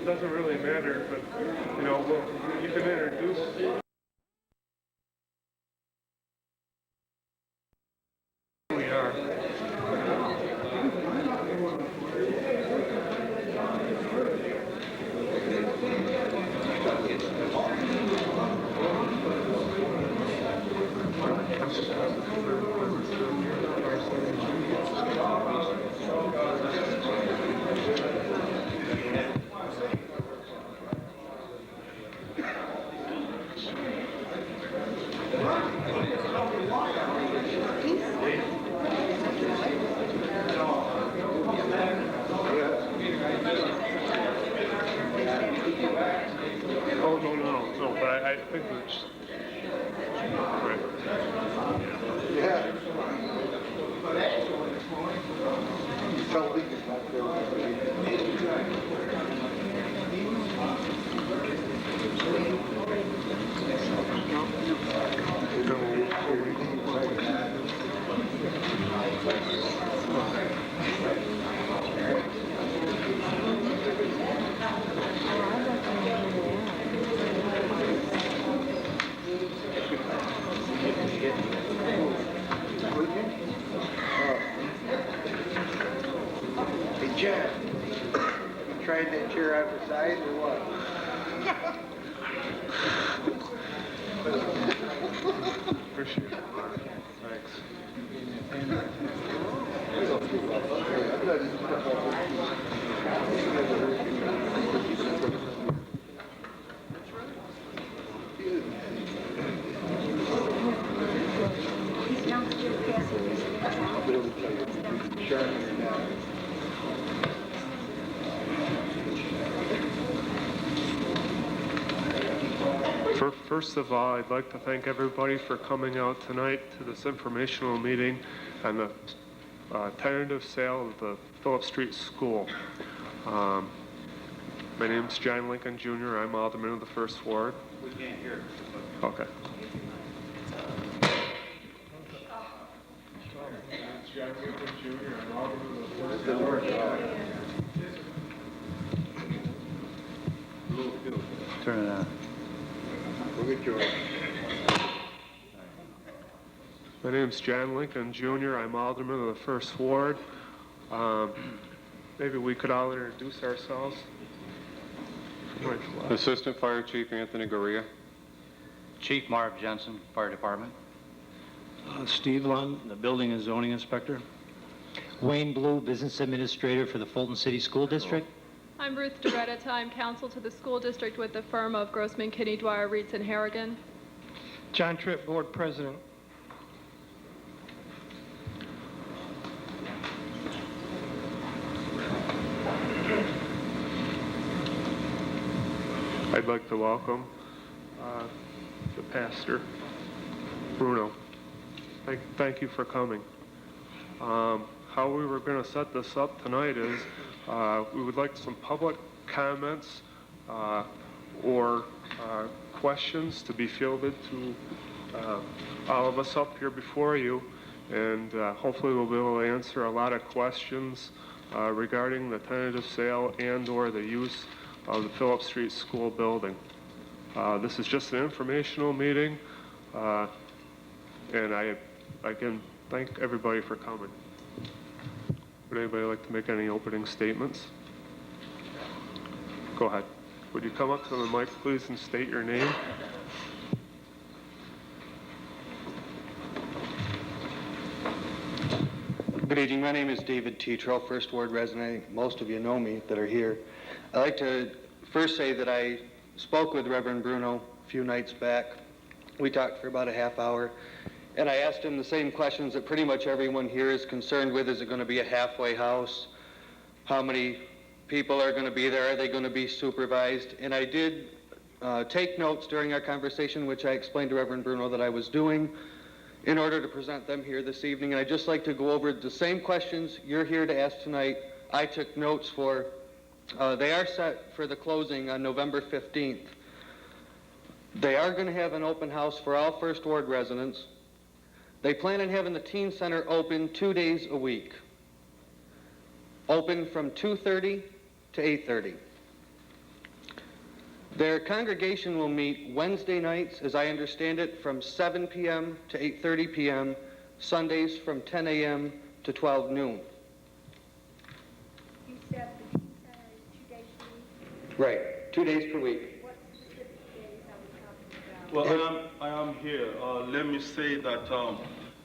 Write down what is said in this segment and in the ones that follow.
doesn't really matter, but, you know, you can introduce. We are. Oh, no, but I think it's right. Yeah. Something is not there. Hey, Jack, you tried that chair out the side or what? Appreciate it. Thanks. First of all, I'd like to thank everybody for coming out tonight to this informational meeting on the tentative sale of the Phillip Street School. My name's John Lincoln Jr. I'm Alderman of the 1st Ward. We can't hear. Okay. John Lincoln Jr. I'm Alderman of the 1st Ward. Turn it on. My name's John Lincoln Jr. I'm Alderman of the 1st Ward. Maybe we could all introduce ourselves. Assistant Fire Chief Anthony Goria. Chief Marv Jensen, Fire Department. Steve Lund, the Building and Zoning Inspector. Wayne Blue, Business Administrator for the Fulton City School District. I'm Ruth Doretta, I'm counsel to the school district with the firm of Grossman, Kinney, Dwyer, Reitz, and Harrigan. John Tripp, Board President. I'd like to welcome the pastor, Bruno. Thank you for coming. How we were going to set this up tonight is we would like some public comments or questions to be fielded to all of us up here before you, and hopefully we'll be able to answer a lot of questions regarding the tentative sale and or the use of the Phillip Street School building. This is just an informational meeting, and I again thank everybody for coming. Would anybody like to make any opening statements? Go ahead. Would you come up to the mic, please, and state your name? Good evening. My name is David Tetro, 1st Ward resident. Most of you know me that are here. I'd like to first say that I spoke with Reverend Bruno a few nights back. We talked for about a half hour, and I asked him the same questions that pretty much everyone here is concerned with. Is it going to be a halfway house? How many people are going to be there? Are they going to be supervised? And I did take notes during our conversation, which I explained to Reverend Bruno that I was doing in order to present them here this evening. And I'd just like to go over the same questions you're here to ask tonight. I took notes for. They are set for the closing on November 15th. They are going to have an open house for all 1st Ward residents. They plan on having the teen center open 2 days a week. Open from 2:30 to 8:30. Their congregation will meet Wednesday nights, as I understand it, from 7 p.m. to 8:30 p.m., Sundays from 10 a.m. to 12 noon. You said the teen center is 2 days a week. Right, 2 days per week. What specific days are we talking about? Well, I am here. Let me say that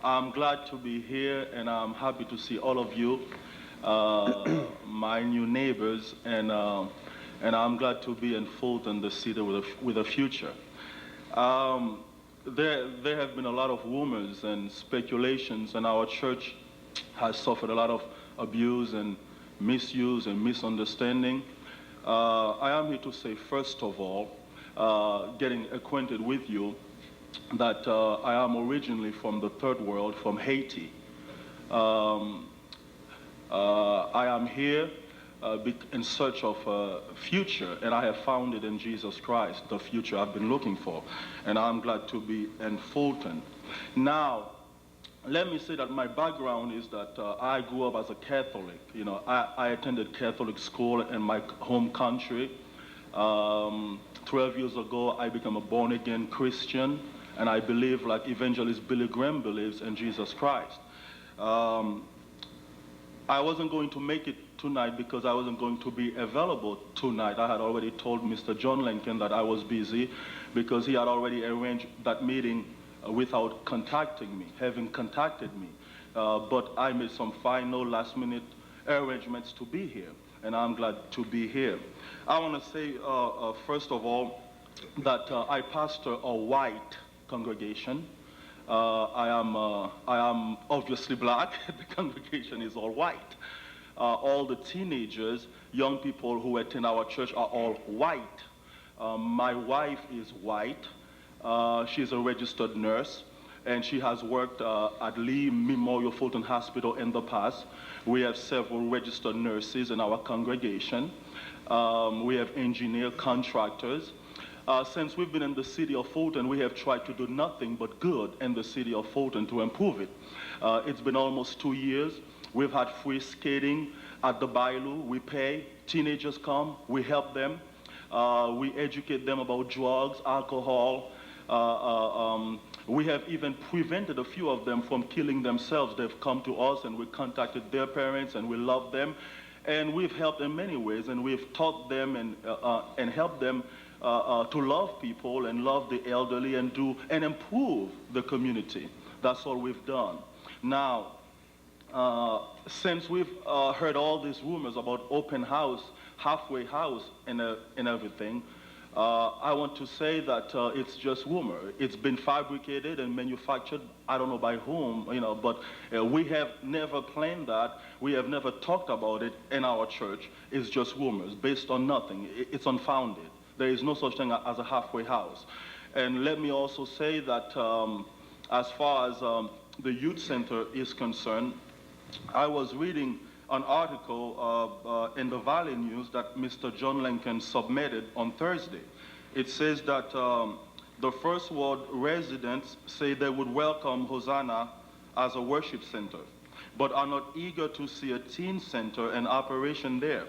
I'm glad to be here, and I'm happy to see all of you, my new neighbors, and I'm glad to be in Fulton, the city with a future. There have been a lot of rumors and speculations, and our church has suffered a lot of abuse and misuse and misunderstanding. I am here to say, first of all, getting acquainted with you, that I am originally from the third world, from Haiti. I am here in search of a future, and I have found it in Jesus Christ, the future I've been looking for, and I'm glad to be in Fulton. Now, let me say that my background is that I grew up as a Catholic. You know, I attended Catholic school in my home country. 12 years ago, I became a born-again Christian, and I believe, like Evangelist Billy Graham believes, in Jesus Christ. I wasn't going to make it tonight because I wasn't going to be available tonight. I had already told Mr. John Lincoln that I was busy because he had already arranged that meeting without contacting me, having contacted me. But I made some final last-minute arrangements to be here, and I'm glad to be here. I want to say, first of all, that I pastor a white congregation. I am obviously black. The congregation is all white. All the teenagers, young people who attend our church are all white. My wife is white. She's a registered nurse, and she has worked at Lee Memorial Fulton Hospital in the past. We have several registered nurses in our congregation. We have engineer contractors. Since we've been in the city of Fulton, we have tried to do nothing but good in the city of Fulton to improve it. It's been almost 2 years. We've had free skating at the Bailu. We pay. Teenagers come. We help them. We educate them about drugs, alcohol. We have even prevented a few of them from killing themselves. They've come to us, and we contacted their parents, and we love them. And we've helped in many ways, and we've taught them and helped them to love people and love the elderly and improve the community. That's all we've done. Now, since we've heard all these rumors about open house, halfway house, and everything, I want to say that it's just rumor. It's been fabricated and manufactured, I don't know by whom, you know, but we have never planned that. We have never talked about it in our church. It's just rumors based on nothing. It's unfounded. There is no such thing as a halfway house. And let me also say that as far as the youth center is concerned, I was reading an article in the Valley News that Mr. John Lincoln submitted on Thursday. It says that the First Ward residents say they would welcome Hosanna as a worship center, but are not eager to see a teen center in operation there.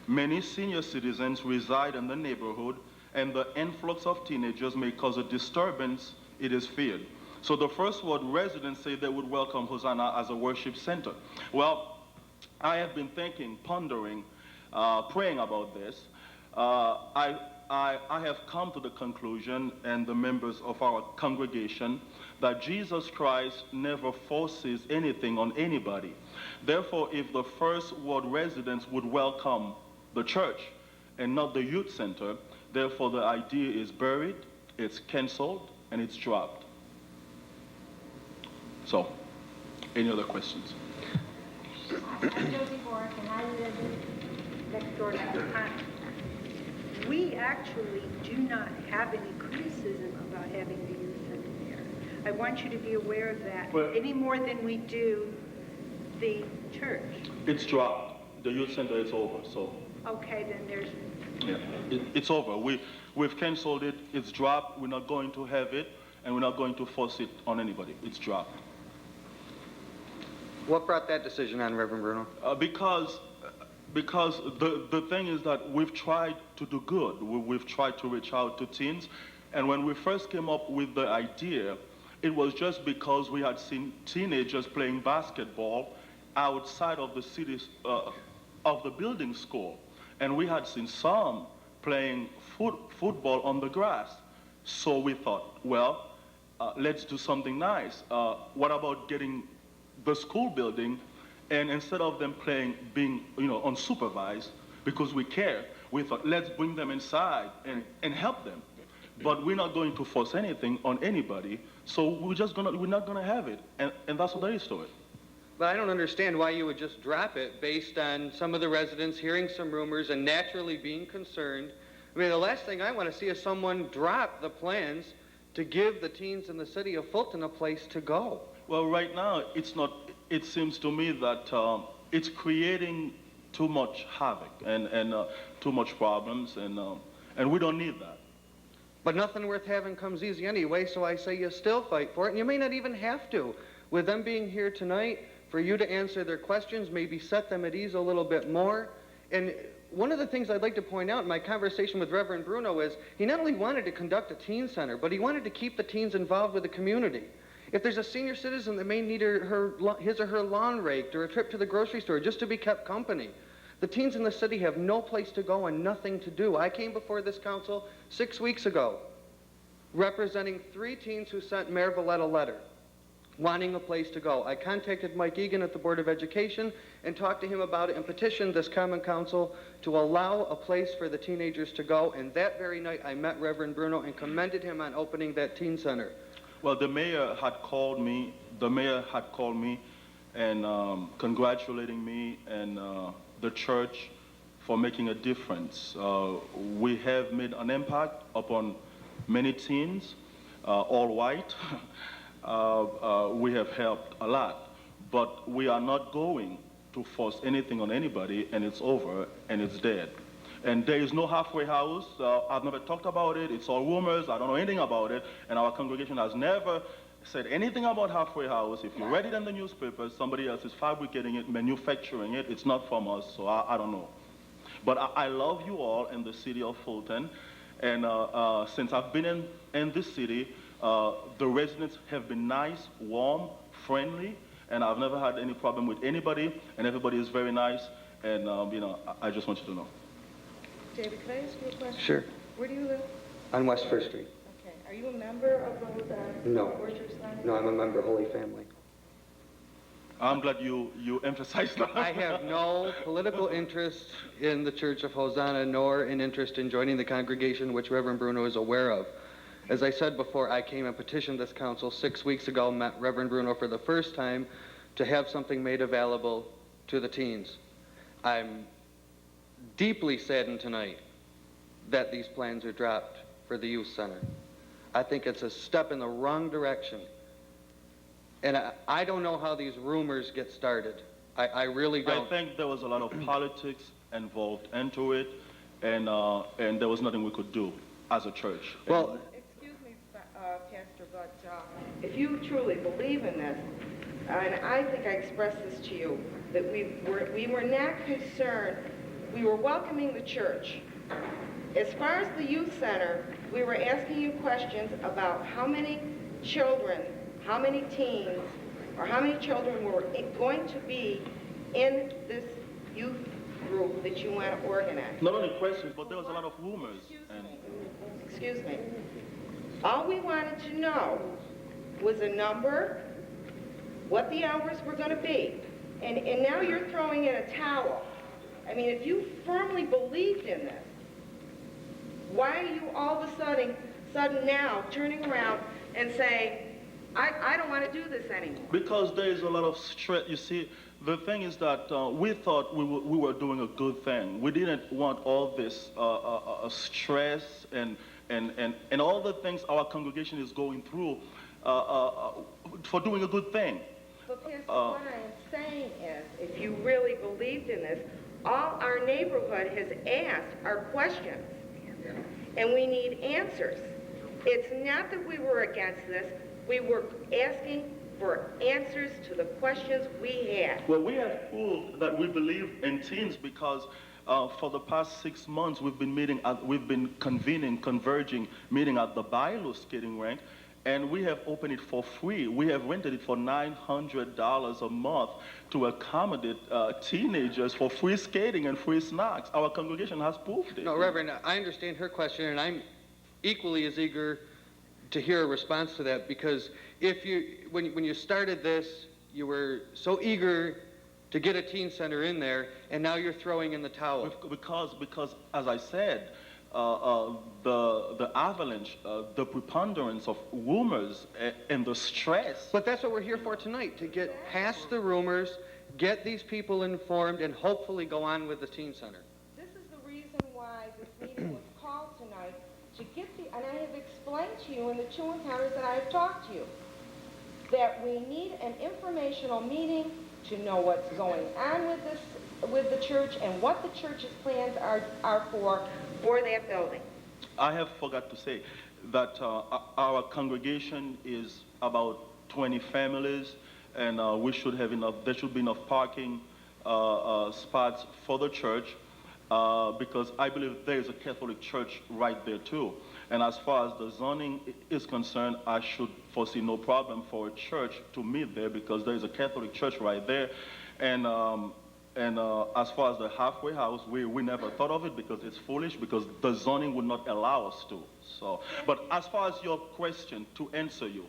Many senior citizens reside in the neighborhood, and the influx of teenagers may cause a disturbance, it is feared. So the First Ward residents say they would welcome Hosanna as a worship center. Well, I have been thinking, pondering, praying about this. I have come to the conclusion, and the members of our congregation, that Jesus Christ never forces anything on anybody. Therefore, if the First Ward residents would welcome the church and not the youth center, therefore the idea is buried, it's canceled, and it's dropped. So, any other questions? I'm Josie Bork, and I live next door to the pond. We actually do not have any criticism about having the youth center there. I want you to be aware of that, Well, any more than we do the church. It's dropped. The youth center is over, so. Okay, then there's... Yeah, it's over. We've canceled it. It's dropped. We're not going to have it, and we're not going to force it on anybody. It's dropped. What brought that decision on, Reverend Bruno? Because Because the thing is that we've tried to do good. We've tried to reach out to teens. And when we first came up with the idea, it was just because we had seen teenagers playing basketball outside of the city's, of the building school. And we had seen some playing football on the grass. So we thought, well, let's do something nice. What about getting the school building, and instead of them being unsupervised, because we care, we thought, let's bring them inside and help them. But we're not going to force anything on anybody, so we're not gonna have it, and that's what there is to it. But I don't understand why you would just drop it based on some of the residents hearing some rumors and naturally being concerned. I mean, the last thing I want to see is someone drop the plans to give the teens in the city of Fulton a place to go. Well, right now, it's not. It seems to me that it's creating too much havoc and too much problems, and we don't need that. But nothing worth having comes easy anyway, so I say you still fight for it, and you may not even have to. With them being here tonight, for you to answer their questions, maybe set them at ease a little bit more. And one of the things I'd like to point out in my conversation with Reverend Bruno is he not only wanted to conduct a teen center, but he wanted to keep the teens involved with the community. If there's a senior citizen that may need his or her lawn raked or a trip to the grocery store just to be kept company, the teens in the city have no place to go and nothing to do. I came before this council 6 weeks ago representing 3 teens who sent Mayor Vallette a letter wanting a place to go. I contacted Mike Egan at the Board of Education and talked to him about it and petitioned this Common Council to allow a place for the teenagers to go. And that very night I met Reverend Bruno and commended him on opening that teen center. Well, the mayor had called me and congratulating me and the church for making a difference. We have made an impact upon many teens, all white. We have helped a lot, but we are not going to force anything on anybody, and it's over, and it's dead. And there is no halfway house. I've never talked about it. It's all rumors. I don't know anything about it, and our congregation has never said anything about halfway house. If you read it in the newspapers, somebody else is fabricating it, manufacturing it. It's not from us, so I don't know. But I love you all in the city of Fulton, and since I've been in this city, the residents have been nice, warm, friendly, and I've never had any problem with anybody, and everybody is very nice, and I just want you to know. David, can I ask you a question? Sure. Where do you live? On West First Street. Okay. Are you a member of those No. Orchard Society? No, I'm a member of Holy Family. I'm glad you emphasized that. I have no political interest in the Church of Hosanna, nor an interest in joining the congregation, which Reverend Bruno is aware of. As I said before, I came and petitioned this council 6 weeks ago, met Reverend Bruno for the first time to have something made available to the teens. I'm deeply saddened tonight that these plans are dropped for the youth center. I think it's a step in the wrong direction. And I don't know how these rumors get started. I really don't. I think there was a lot of politics involved into it, and there was nothing we could do as a church. Well, Excuse me, Pastor, but if you truly believe in this, and I think I expressed this to you, that we were not concerned, we were welcoming the church. As far as the youth center, we were asking you questions about how many children, how many teens, or how many children were going to be in this youth group that you want to organize. Not only questions, but there was a lot of rumors. Excuse me. All we wanted to know was a number, what the hours were going to be. And now you're throwing in a towel. I mean, if you firmly believed in this, why are you all of a sudden now turning around and saying, I don't want to do this anymore? Because there is a lot of stress. You see, the thing is that we thought we were doing a good thing. We didn't want all this stress and all the things our congregation is going through for doing a good thing. But Pastor, what I am saying is, if you really believed in this, all our neighborhood has asked are questions, and we need answers. It's not that we were against this. We were asking for answers to the questions we had. Well, we have proved that we believe in teens because for the past 6 months we've been converging, meeting at the Bailo skating rink, and we have opened it for free. We have rented it for $900 a month to accommodate teenagers for free skating and free snacks. Our congregation has proved it. No, Reverend, I understand her question, and I'm equally as eager to hear a response to that, because when you started this, you were so eager to get a teen center in there, and now you're throwing in the towel. Because as I said, the avalanche, the preponderance of rumors and the stress. But that's what we're here for tonight, to get past the rumors, get these people informed, and hopefully go on with the teen center. This is the reason why this meeting was called tonight, to get and I have explained to you in the 2 encounters that I have talked to you, that we need an informational meeting to know what's going on with the church and what the church's plans are for that building. I have forgot to say that our congregation is about 20 families, and there should be enough parking spots for the church, because I believe there is a Catholic church right there too. And as far as the zoning is concerned, I should foresee no problem for a church to meet there, because there is a Catholic church right there. And as far as the halfway house, we never thought of it because it's foolish, because the zoning would not allow us to. So, but as far as your question, to answer you,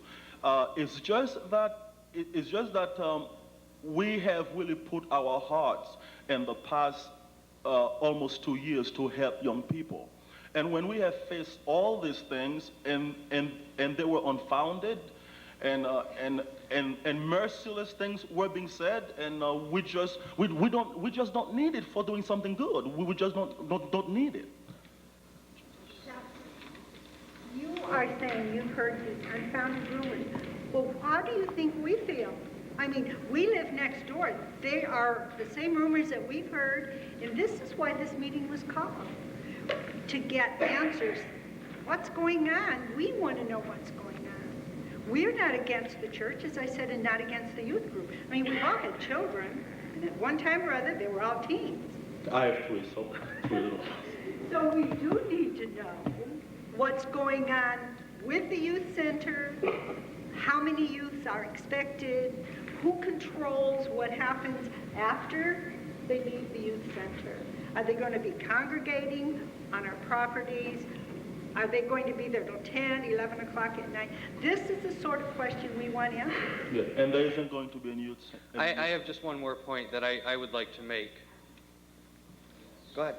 it's just that we have really put our hearts in the past almost 2 years to help young people. And when we have faced all these things and they were unfounded, and merciless things were being said, and we just don't need it for doing something good. We just don't need it. You are saying you've heard these unfounded rumors. Well, how do you think we feel? I mean, we live next door. They are the same rumors that we've heard, and this is why this meeting was called, to get answers. What's going on? We want to know what's going on. We're not against the church, as I said, and not against the youth group. I mean, we've all had children, and at one time or other, they were all teens. I have three, so little. So we do need to know what's going on with the youth center, how many youths are expected, who controls what happens after they leave the youth center. Are they going to be congregating on our properties? Are they going to be there till 10, 11 o'clock at night? This is the sort of question we want answered. Yeah, and there isn't going to be any youth center. I have just one more point that I would like to make. Go ahead.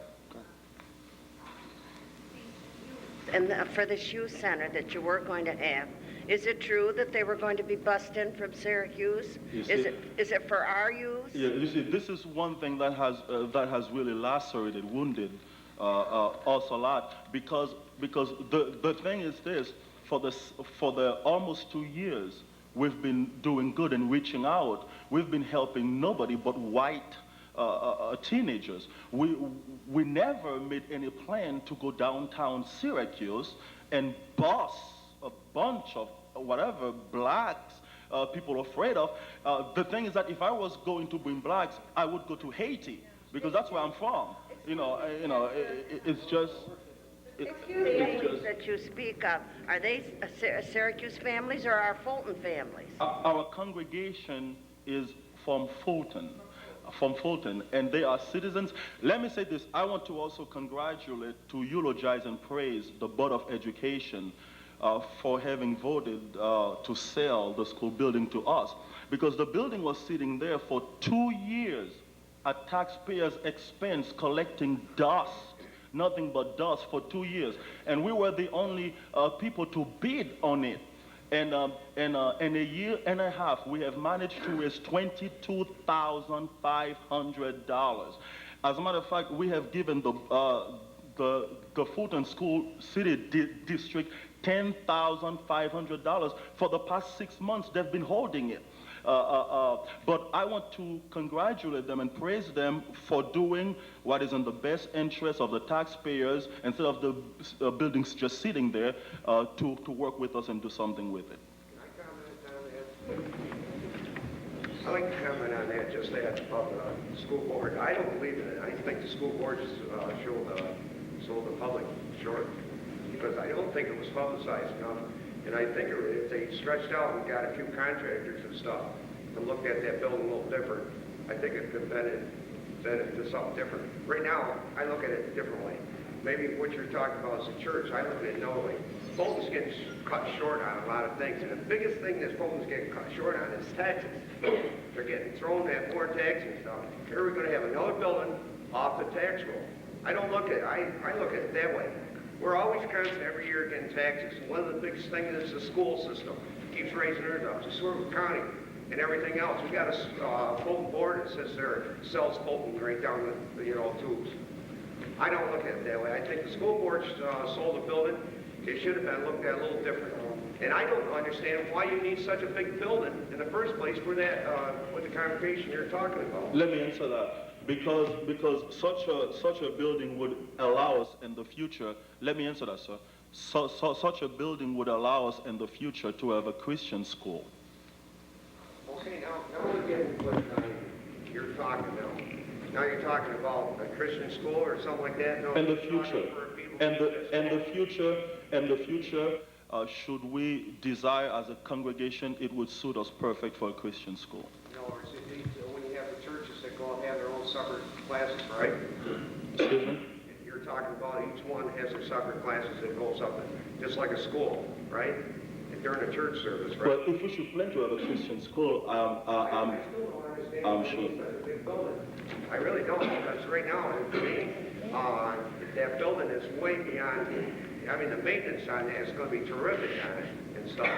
And for this youth center that you were going to have, is it true that they were going to be bussed in from Syracuse? Is it for our youth? Yeah, you see, this is one thing that has really lacerated, wounded us a lot, because the thing is this: for the almost 2 years we've been doing good and reaching out. We've been helping nobody but white teenagers. We never made any plan to go downtown Syracuse and bus a bunch of whatever blacks people are afraid of. The thing is that if I was going to bring blacks, I would go to Haiti, because that's where I'm from. It's just. Excuse me, that you speak of, are they Syracuse families or our Fulton families? Our congregation is from Fulton, and they are citizens. Let me say this: I want to also congratulate, to eulogize and praise the Board of Education for having voted to sell the school building to us, because the building was sitting there for 2 years at taxpayers' expense, collecting dust, nothing but dust, for 2 years, and we were the only people to bid on it. And in a year and a half, we have managed to raise $22,500. As a matter of fact, we have given the Fulton School City District $10,500 for the past 6 months. They've been holding it. But I want to congratulate them and praise them for doing what is in the best interest of the taxpayers, instead of the buildings just sitting there, to work with us and do something with it. Can I comment on that? I'd like to comment on that, just that, about the school board. I don't believe in it. I think the school board just sold the public short, because I don't think it was publicized enough. And I think if they stretched out and got a few contractors and stuff and looked at that building a little different, I think it could have been into something different. Right now, I look at it differently. Maybe what you're talking about is the church. I look at it knowingly. Fulton's getting cut short on a lot of things, and the biggest thing that Fulton's getting cut short on is taxes. They're getting thrown at more tax and stuff. Here we're going to have another building off the tax roll. I don't look at it. I look at it that way. We're always constant every year getting taxes. And one of the biggest things is the school system. Keeps raising theirs up. The Seward County and everything else. We got a Fulton board that sits there, sells Fulton right down the tubes. I don't look at it that way. I think the school board sold the building. It should have been looked at a little different. And I don't understand why you need such a big building in the first place for that, with the congregation you're talking about. Let me answer that. Because such a building would allow us in the future, let me answer that, sir. Such a building would allow us in the future to have a Christian school. Okay, now we're getting what you're talking about. Now you're talking about a Christian school or something like that? No, In the future, should we desire as a congregation, it would suit us perfect for a Christian school. No, when you have the churches that go and have their own separate classes, right? Excuse me? You're talking about each one has their separate classes that goes up, just like a school, right? And during a church service, right? But if we should plan to have a Christian school, I'm sure. I really don't, because right now, to me, that building is way beyond, I mean, the maintenance on that is going to be terrific on it and stuff.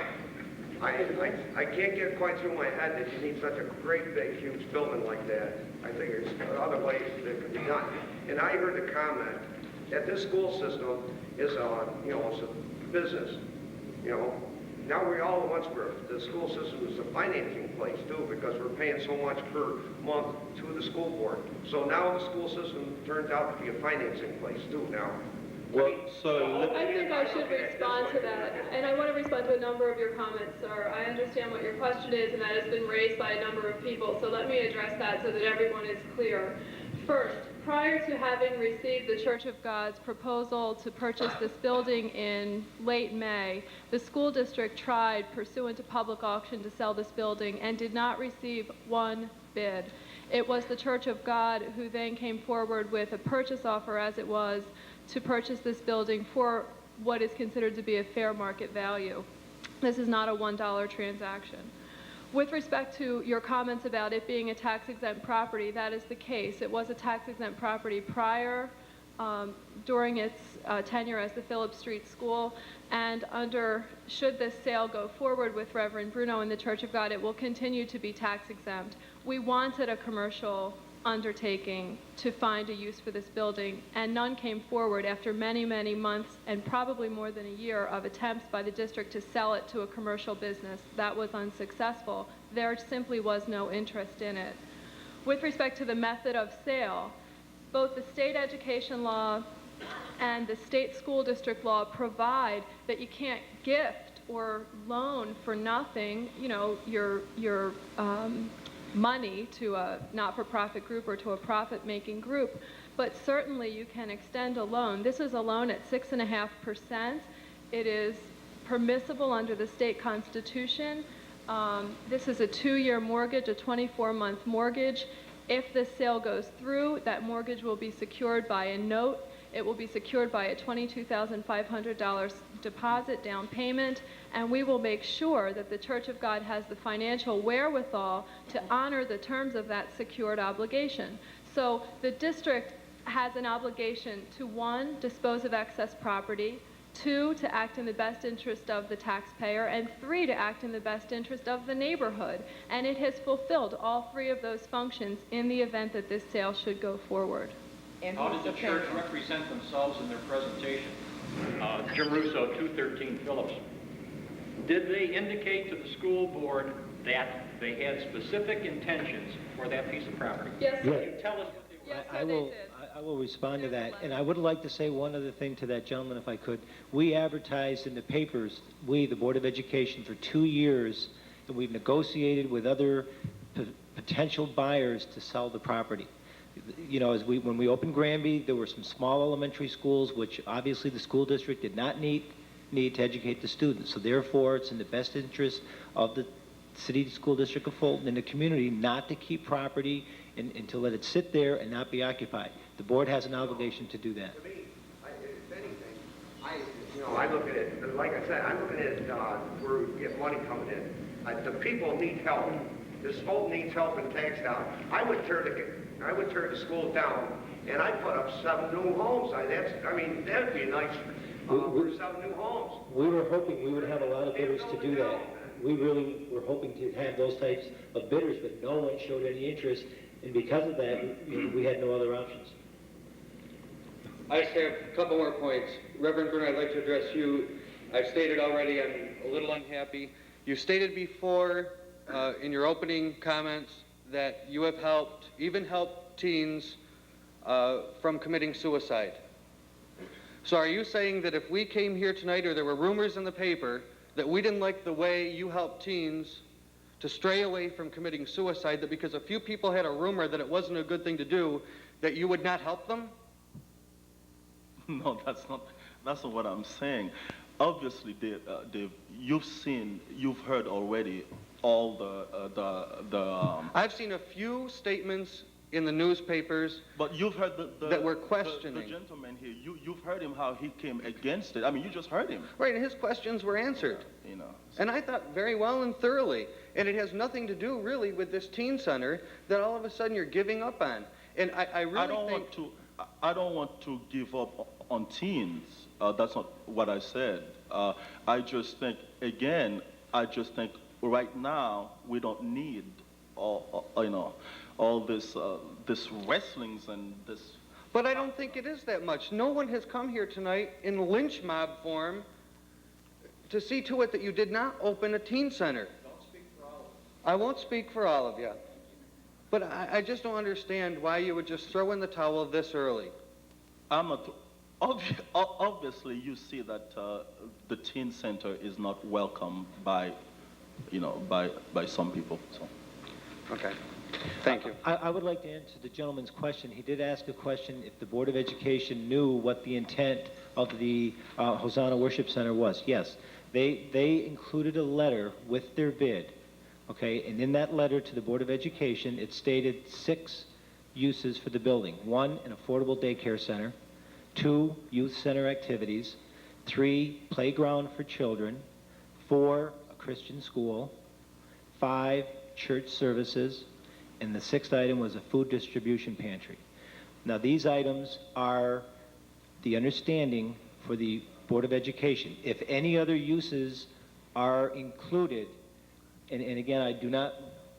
I can't get quite through my head that you need such a great, big, huge building like that. I think there's other ways that could be done. And I heard the comment that this school system is it's a business, Now we all once were, the school system is a financing place too, because we're paying so much per month to the school board. So now the school system turns out to be a financing place too now. Well, so I think I should respond to that, and I want to respond to a number of your comments, sir. I understand what your question is, and that has been raised by a number of people, so let me address that so that everyone is clear. First, prior to having received the Church of God's proposal to purchase this building in late May, the school district tried, pursuant to public auction, to sell this building and did not receive one bid. It was the Church of God who then came forward with a purchase offer, as it was, to purchase this building for what is considered to be a fair market value. This is not a $1 transaction. With respect to your comments about it being a tax-exempt property, that is the case. It was a tax-exempt property prior, during its tenure as the PHILLiP Street School, and should this sale go forward with Reverend Bruno and the Church of God, it will continue to be tax-exempt. We wanted a commercial undertaking to find a use for this building, and none came forward after many, many months and probably more than a year of attempts by the district to sell it to a commercial business. That was unsuccessful. There simply was no interest in it. With respect to the method of sale, both the state education law and the state school district law provide that you can't gift or loan for nothing, your money to a not-for-profit group or to a profit-making group, but certainly you can extend a loan. This is a loan at 6.5%. It is permissible under the state constitution. This is a 2-year mortgage, a 24-month mortgage. If this sale goes through, that mortgage will be secured by a note. It will be secured by a $22,500 deposit down payment, and we will make sure that the Church of God has the financial wherewithal to honor the terms of that secured obligation. So the district has an obligation to, 1, dispose of excess property, 2, to act in the best interest of the taxpayer, and 3, to act in the best interest of the neighborhood. And it has fulfilled all 3 of those functions in the event that this sale should go forward. And How who's did the paying? church represent themselves in their presentation? Jim Russo, 213 Phillips. Did they indicate to the school board that they had specific intentions for that piece of property? Yes, Yeah. sir. Can you tell us what they were? Yes, I sir, they will, did. I will respond to There's a that, and letter. I would like to say one other thing to that gentleman, if I could. We advertised in the papers, the Board of Education, for 2 years, and we've negotiated with other potential buyers to sell the property. You know, when we opened Granby, there were some small elementary schools, which obviously the school district did not need to educate the students. So therefore, it's in the best interest of the city school district of Fulton and the community not to keep property and to let it sit there and not be occupied. The board has an obligation to do that. To me, if anything, I look at it, like I said, I'm looking at it, where we get money coming in. The people need help. This Fulton needs help in tax dollars. I would turn the school down, and I'd put up 7 new homes. That'd be nice. For 7 new homes. We were hoping we would have a lot of bidders to do that. We really were hoping to have those types of bidders, but no one showed any interest, and because of that, we had no other options. I just have a couple more points. Reverend Bruno, I'd like to address you. I've stated already I'm a little unhappy. You stated before in your opening comments that you have even helped teens from committing suicide. So are you saying that if we came here tonight or there were rumors in the paper that we didn't like the way you helped teens to stray away from committing suicide, that because a few people had a rumor that it wasn't a good thing to do, that you would not help them? No, that's not what I'm saying. Obviously, Dave, you've heard already all the I've seen a few statements in the newspapers, but you've heard that were questioning. The gentleman here, you've heard him how he came against it. I mean, you just heard him. Right, and his questions were answered. You know. And I thought very well and thoroughly. And it has nothing to do really with this teen center that all of a sudden you're giving up on. And I really think... I don't want to give up on teens. That's not what I said. I just think right now we don't need all this wrestlings and this. But I don't think it is that much. No one has come here tonight in lynch mob form to see to it that you did not open a teen center. Don't speak for all of us. I won't speak for all of you. But I just don't understand why you would just throw in the towel this early. Obviously, you see that the teen center is not welcome by some people. So. Okay. Thank you. I would like to answer the gentleman's question. He did ask a question if the Board of Education knew what the intent of the Hosanna Worship Center was. Yes, they included a letter with their bid. Okay, and in that letter to the Board of Education, it stated 6 uses for the building. 1, an affordable daycare center. 2, youth center activities. 3, playground for children. 4, a Christian school. 5, church services. And the 6th item was a food distribution pantry. Now, these items are the understanding for the Board of Education. If any other uses are included, and again, I do not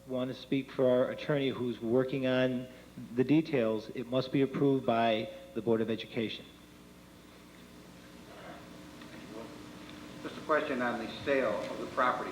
want to speak for our attorney who's working on the details. It must be approved by the Board of Education. Just a question on the sale of the property.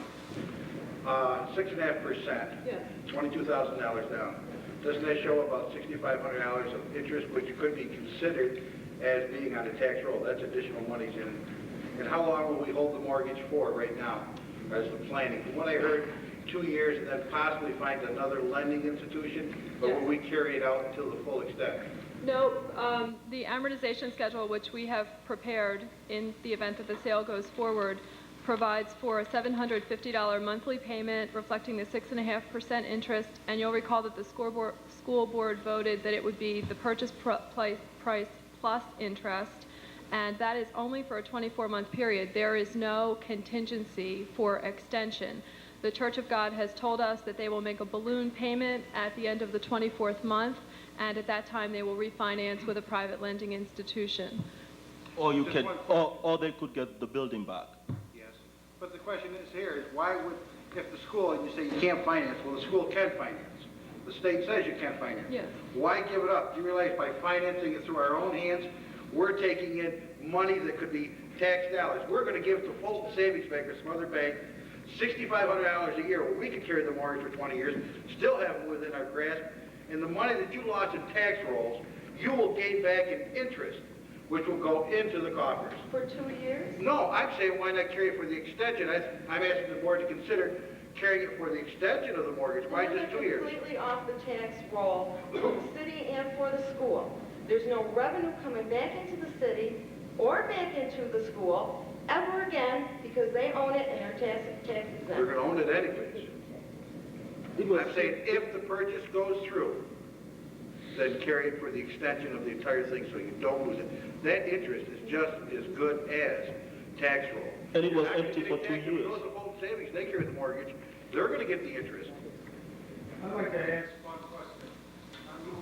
6.5%. Yes. $22,000 down. Doesn't that show about $6,500 of interest, which could be considered as being on the tax roll? That's additional monies in it. And how long will we hold the mortgage for right now as the planning? From what I heard, 2 years and then possibly find another lending institution, but will we carry it out until the full extent? No, the amortization schedule, which we have prepared in the event that the sale goes forward, provides for a $750 monthly payment reflecting the 6.5% interest, and you'll recall that the school board voted that it would be the purchase price plus interest, and that is only for a 24-month period. There is no contingency for extension. The Church of God has told us that they will make a balloon payment at the end of the 24th month, and at that time they will refinance with a private lending institution. Or they could get the building back. But the question is here is why would, if the school, and you say you can't finance, well, the school can finance. The state says you can't finance. Yes. Why give it up? Do you realize by financing it through our own hands, we're taking in money that could be tax dollars. We're going to give to Fulton Savings Bank or some other bank $6,500 a year where we could carry the mortgage for 20 years, still have it within our grasp, and the money that you lost in tax rolls, you will gain back in interest, which will go into the coffers. For 2 years? No, I'm saying why not carry it for the extension? I'm asking the board to consider carrying it for the extension of the mortgage. Why just 2 years? Completely off the tax roll for the city and for the school. There's no revenue coming back into the city or back into the school ever again because they own it and they're tax exempt. They're gonna own it anyways. I'm saying if the purchase goes through, then carry it for the extension of the entire thing so you don't lose it. That interest is just as good as tax roll. And it was You're not empty gonna for get 2 tax years. roll. Those are Fulton Savings, they carry the mortgage, they're gonna get the interest. I'd like to ask one question. I'm Lou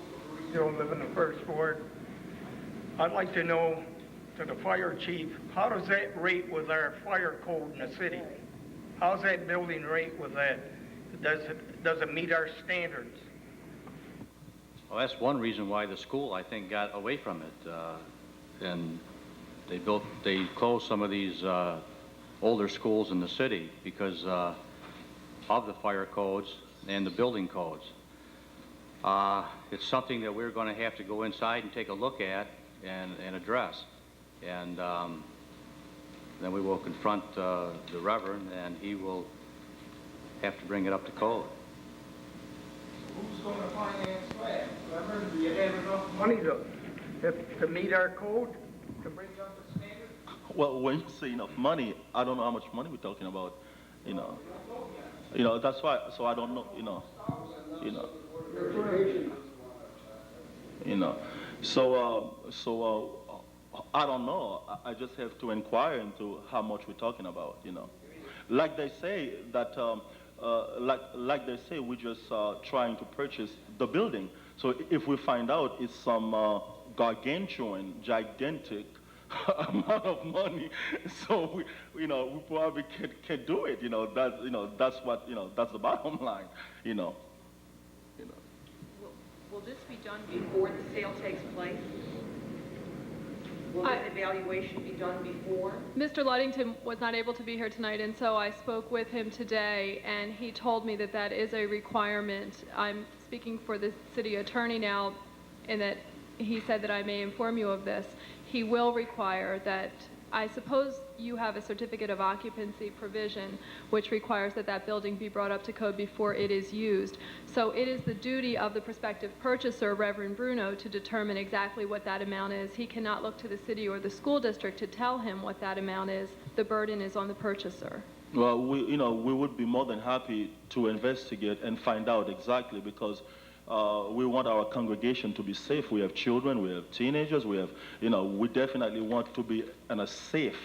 Fabrizio, live in the first ward. I'd like to know, to the fire chief, how does that rate with our fire code in the city? How's that building rate with that? Does it meet our standards? Well, that's one reason why the school, I think, got away from it. And they closed some of these older schools in the city because of the fire codes and the building codes. It's something that we're going to have to go inside and take a look at and address. And then we will confront the Reverend, and he will have to bring it up to code. Who's going to finance that? Reverend, do you have enough money to meet our code, to bring it up to standard? Well, when you say enough money, I don't know how much money we're talking about, you know. You know, that's why, so I don't know, you know. So I don't know. I just have to inquire into how much we're talking about, you know. Like they say that, like they say, we're just trying to purchase the building. So if we find out it's some gargantuan, gigantic amount of money, so we probably can do it. That's what, that's the bottom line, Will this be done before the sale takes place? Will this evaluation be done before? Mr. Luddington was not able to be here tonight, and so I spoke with him today, and he told me that that is a requirement. I'm speaking for the city attorney now, and that he said that I may inform you of this. He will require that, I suppose you have a certificate of occupancy provision, which requires that that building be brought up to code before it is used. So it is the duty of the prospective purchaser, Reverend Bruno, to determine exactly what that amount is. He cannot look to the city or the school district to tell him what that amount is. The burden is on the purchaser. Well, we would be more than happy to investigate and find out exactly, because we want our congregation to be safe. We have children, we have teenagers, we definitely want to be in a safe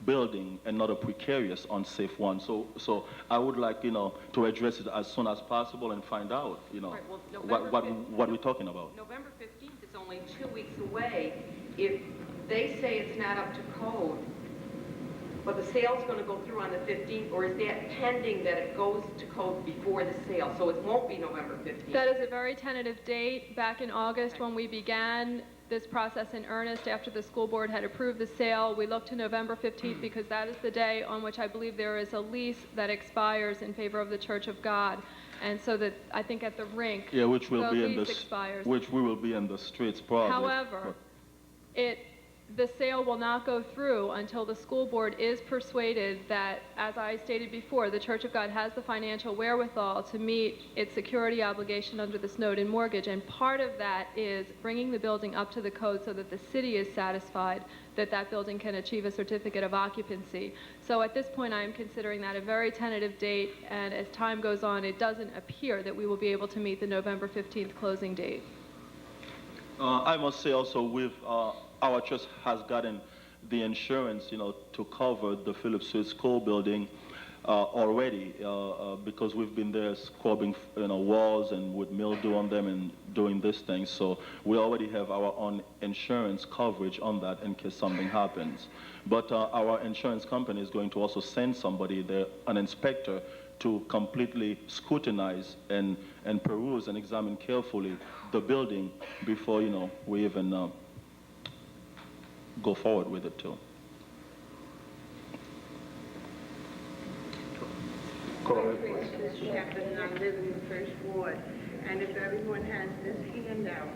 building and not a precarious, unsafe one. So I would like, to address it as soon as possible and find out, Right, well, what we're talking about. November 15th is only 2 weeks away. If they say it's not up to code, but the sale's going to go through on the 15th, or is that pending that it goes to code before the sale? So it won't be November 15th. That is a very tentative date. Back in August, when we began this process in earnest after the school board had approved the sale, we looked to November 15th because that is the day on which I believe there is a lease that expires in favor of the Church of God. And so that, I think at the rink, Yeah, which will the be lease expires. which we will be in the streets probably. However, the sale will not go through until the school board is persuaded that, as I stated before, the Church of God has the financial wherewithal to meet its security obligation under the Snowden mortgage. And part of that is bringing the building up to the code so that the city is satisfied that that building can achieve a certificate of occupancy. So at this point, I am considering that a very tentative date, and as time goes on, it doesn't appear that we will be able to meet the November 15th closing date. I must say also, our church has gotten the insurance, to cover the PHILLiP Suite School building already, because we've been there scrubbing, walls and with mildew on them and doing this thing. So we already have our own insurance coverage on that in case something happens. But our insurance company is going to also send somebody there, an inspector, to completely scrutinize and peruse and examine carefully the building before, we even go forward with it too. Go ahead, My name is Shepherd, and I live in the first ward. And if everyone has this handout,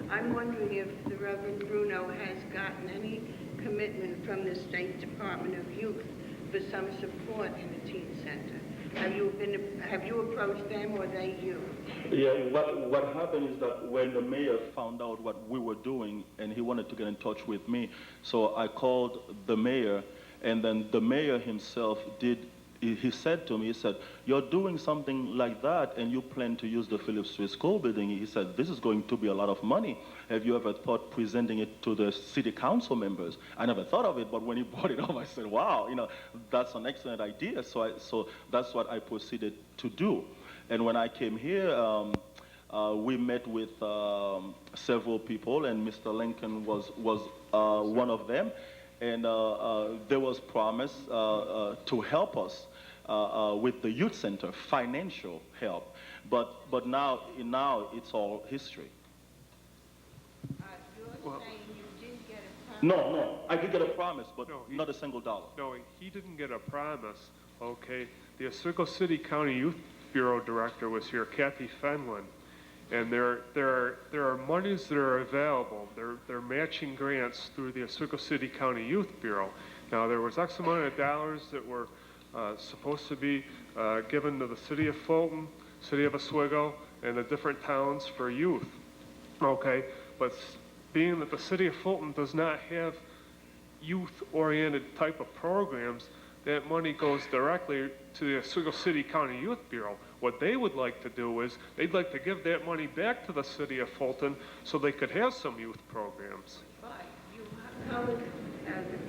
I'm wondering if the Reverend Bruno has gotten any commitment from the State Department of Youth for some support in the teen center. Have you approached them or they you? Yeah, what happened is that when the mayor found out what we were doing and he wanted to get in touch with me, so I called the mayor, and then the mayor himself he said to me, he said, you're doing something like that and you plan to use the PHILLiP Street School building. He said, this is going to be a lot of money. Have you ever thought presenting it to the city council members? I never thought of it, but when he brought it up, I said, wow, that's an excellent idea. So that's what I proceeded to do. And when I came here, we met with several people, and Mr. Lincoln was one of them. And there was promise to help us with the youth center, financial help. But now it's all history. You're saying you didn't get a promise? No, I did get a promise, but not a single dollar. No, he didn't get a promise, okay? The Oswego City County Youth Bureau Director was here, Kathy Fenlon, and there are monies that are available. They're matching grants through the Oswego City County Youth Bureau. Now, there was X amount of dollars that were supposed to be given to the city of Fulton, city of Oswego, and the different towns for youth, okay? But being that the city of Fulton does not have youth-oriented type of programs, that money goes directly to the Oswego City County Youth Bureau. What they would like to do is, they'd like to give that money back to the city of Fulton so they could have some youth programs. But you covered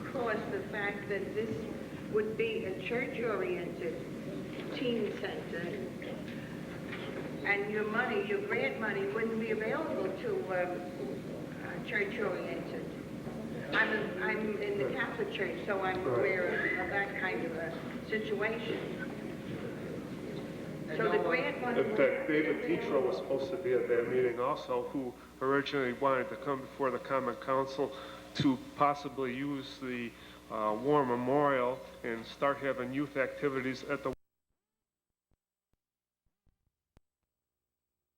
across the fact that this would be a church-oriented teen center, and your money, your grant money, wouldn't be available to church-oriented. I'm in the Catholic Church, so I'm aware of that kind of a situation. So the grant money... In fact, David Tetro was supposed to be at that meeting also, who originally wanted to come before the Common Council to possibly use the War Memorial and start having youth activities at the...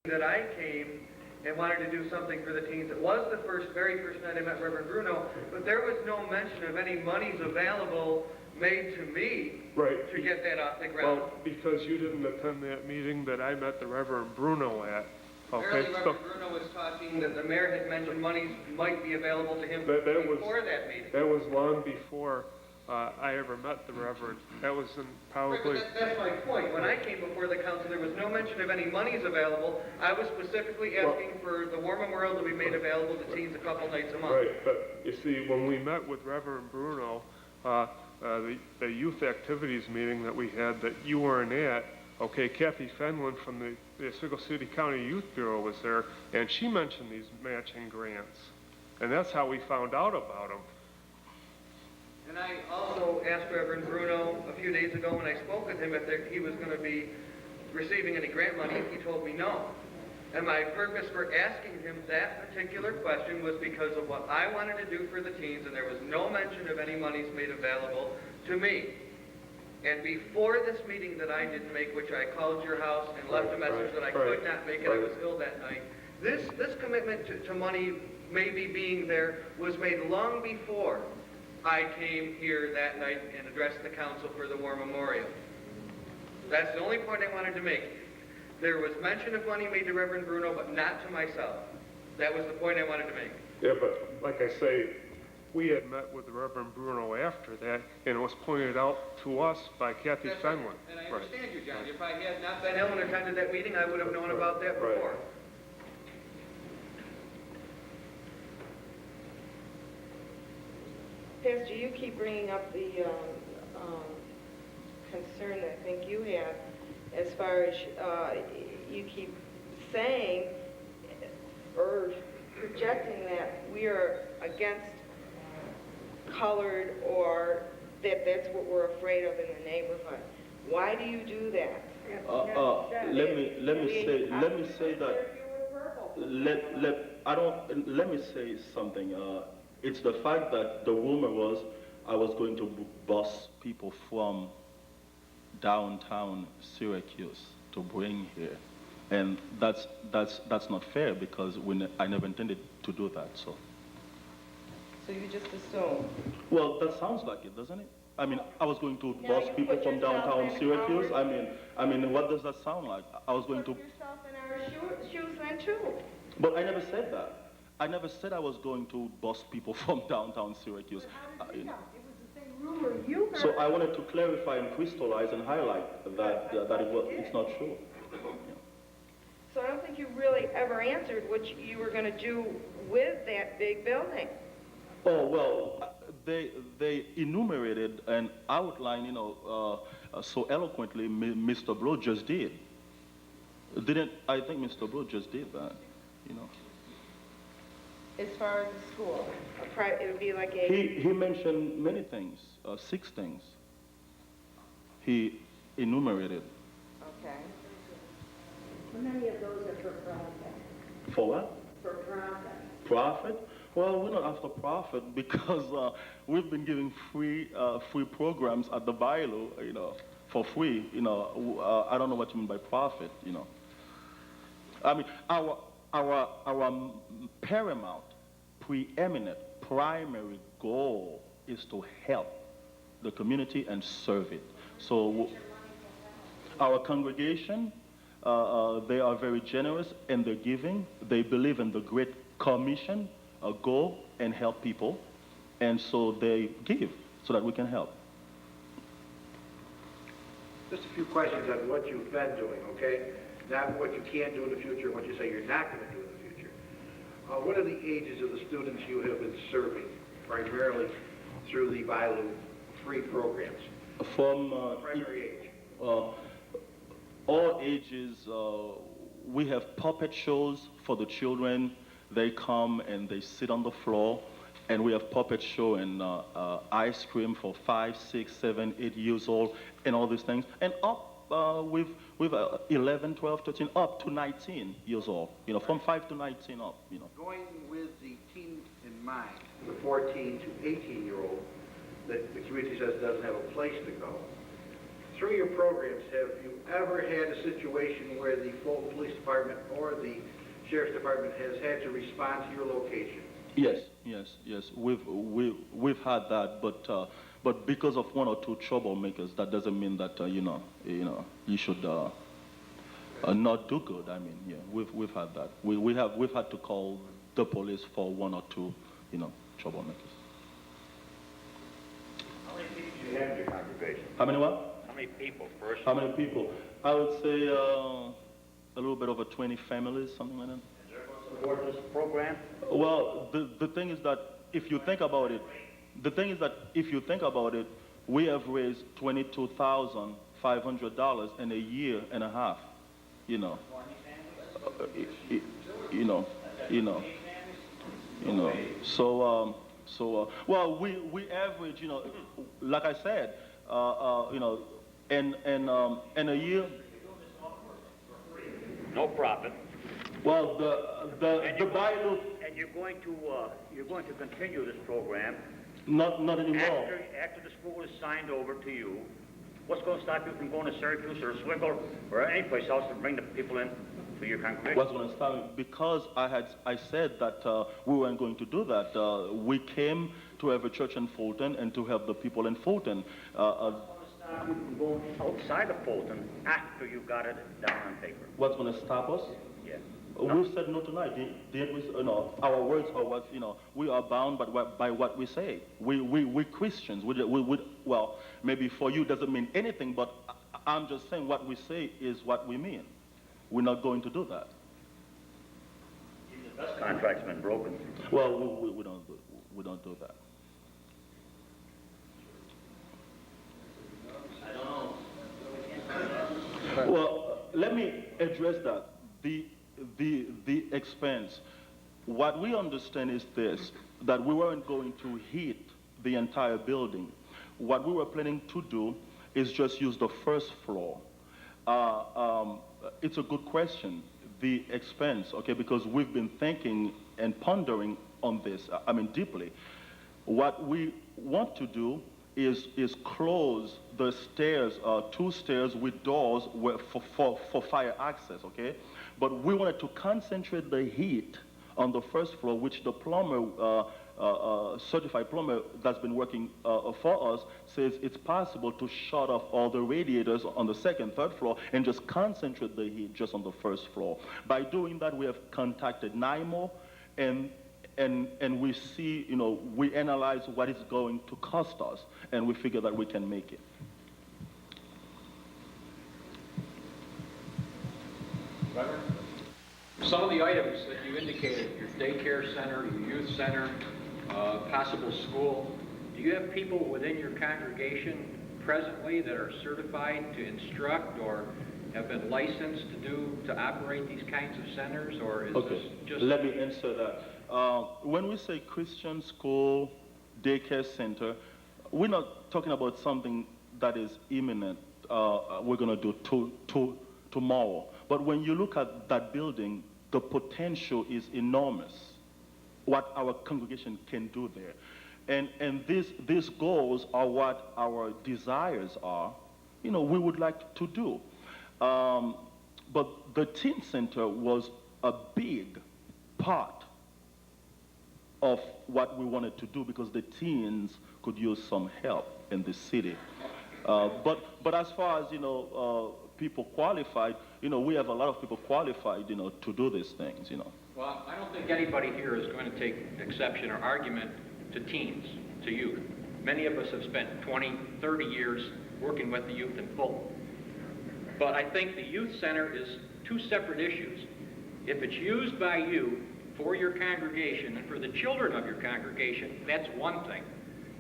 That I came and wanted to do something for the teens. It was the very first night I met Reverend Bruno, but there was no mention of any monies available made to me to get that off the ground. Well, because you didn't attend that meeting that I met the Reverend Bruno at. Okay, Apparently Reverend Bruno was talking that the mayor had mentioned monies might be available to him before that meeting. That was long before I ever met the Reverend. That was in probably... Right, that's my point. When I came before the council, there was no mention of any monies available. I was specifically asking for the War Memorial to be made available to teens a couple nights a month. Right, but you see, when we met with Reverend Bruno, the youth activities meeting that we had that you weren't at, okay, Kathy Fenlon from the Oswego City County Youth Bureau was there, and she mentioned these matching grants. And that's how we found out about them. And I also asked Reverend Bruno a few days ago when I spoke with him if he was going to be receiving any grant money. He told me no. And my purpose for asking him that particular question was because of what I wanted to do for the teens, and there was no mention of any monies made available to me. And before this meeting that I didn't make, which I called your house and left a message that I could not make it, I was ill that night, this commitment to money maybe being there was made long before I came here that night and addressed the council for the War Memorial. That's the only point I wanted to make. There was mention of money made to Reverend Bruno, but not to myself. That was the point I wanted to make. Yeah, but like I say, we had met with Reverend Bruno after that, and it was pointed out to us by Kathy Fenlon. And I understand you, John. If I had not been ill and attended that meeting, I would have known about that before. Pastor, you keep bringing up the concern I think you have as far as you keep saying or projecting that we are against colored or that's what we're afraid of in the neighborhood. Why do you do that? Let me say that. Let me say something. It's the fact that the rumor was I was going to bus people from downtown Syracuse to bring here, and that's not fair because I never intended to do that. So you just assume? Well, that sounds like it, doesn't it? I mean, I was going to Now bus you people put from yourself downtown in Syracuse. our- I mean, what does that sound like? I was going to, Put yourself in our shoes then too. but I never said that. I never said I was going to bus people from downtown Syracuse. You know. It was the same rumor you heard. So I wanted to clarify and crystallize and highlight that it's not true. So I don't think you really ever answered what you were going to do with that big building. Oh, well, they enumerated and outlined, you know, so eloquently, Mr. Blow just did. I think Mr. Blow just did that, you know. As far as the school, it would be like a... He mentioned many things, 6 things. He enumerated. Okay. How many of those are for profit? For what? For profit. Profit? Well, we're not after profit because we've been giving free programs at the Bilo, you know, for free. You know, I don't know what you mean by profit. You know, I mean our paramount, preeminent, primary goal is to help the community and serve it. So our congregation, they are very generous in their giving. They believe in the Great Commission. Go and help people, and so they give so that we can help. Just a few questions on what you've been doing, okay? Not what you can do in the future, what you say you're not going to do in the future. What are the ages of the students you have been serving, primarily through the BILU free programs? From primary age. All ages, we have puppet shows for the children. They come and they sit on the floor, and we have puppet show and ice cream for 5, 6, 7, 8 years old, and all these things. And up with 11, 12, 13, up to 19 years old. You know, from 5 to 19 up. You know. Going with the teen in mind, The 14 to 18-year-old that the community says doesn't have a place to go. Through your programs, have you ever had a situation where the Fulton Police Department or the Sheriff's Department has had to respond to your location? Yes. We've had that, but because of 1 or 2 troublemakers, that doesn't mean that you should not do good. I mean, yeah, we've had that. We've had to call the police for 1 or 2 troublemakers. How many people do you have in your congregation? How many what? How many people first? How many people? I would say a little bit over 20 families, something like that. Is everyone support this program? Well, the thing is that if you think about it, we have raised $22,500 in a year and a half. You know. So well, we average, like I said, in a year. No profit. Well, the Bible. And you're going to continue this program. Not anymore. After the school is signed over to you, what's going to stop you from going to Syracuse or Swiggle or any place else to bring the people in to your congregation? What's going to stop me? Because I said that we weren't going to do that. We came to every church in Fulton and to help the people in Fulton. What's going to stop you from going outside of Fulton after you got it down on paper? What's going to stop us? Yeah. We said no tonight, didn't we? Our words are what, we are bound by what we say. We Christians, well, maybe for you doesn't mean anything, but I'm just saying what we say is what we mean. We're not going to do that. The bus contract's been broken. Well, we don't do that. I don't know. Well, let me address that. The expense. What we understand is this, that we weren't going to heat the entire building. What we were planning to do is just use the first floor. It's a good question, the expense, okay, because we've been thinking and pondering on this, deeply. What we want to do is close the stairs, 2 stairs with doors for fire access, okay? But we wanted to concentrate the heat on the first floor, which the plumber, certified plumber that's been working for us says it's possible to shut off all the radiators on the second, third floor and just concentrate the heat just on the first floor. By doing that, we have contacted NIMO, and we see, we analyze what it's going to cost us, and we figure that we can make it. Reverend? Some of the items that you indicated, your daycare center, your youth center, possible school, do you have people within your congregation presently that are certified to instruct or have been licensed to operate these kinds of centers, or is this just... Let me answer that. When we say Christian school, daycare center, we're not talking about something that is imminent, we're going to do tomorrow. But when you look at that building, the potential is enormous, what our congregation can do there. And these goals are what our desires are, we would like to do. But the teen center was a big part of what we wanted to do because the teens could use some help in the city. But as far as, people qualified, we have a lot of people qualified, to do these things, Well, I don't think anybody here is going to take exception or argument to teens, to youth. Many of us have spent 20, 30 years working with the youth in Fulton. But I think the youth center is two separate issues. If it's used by you for your congregation and for the children of your congregation, that's one thing.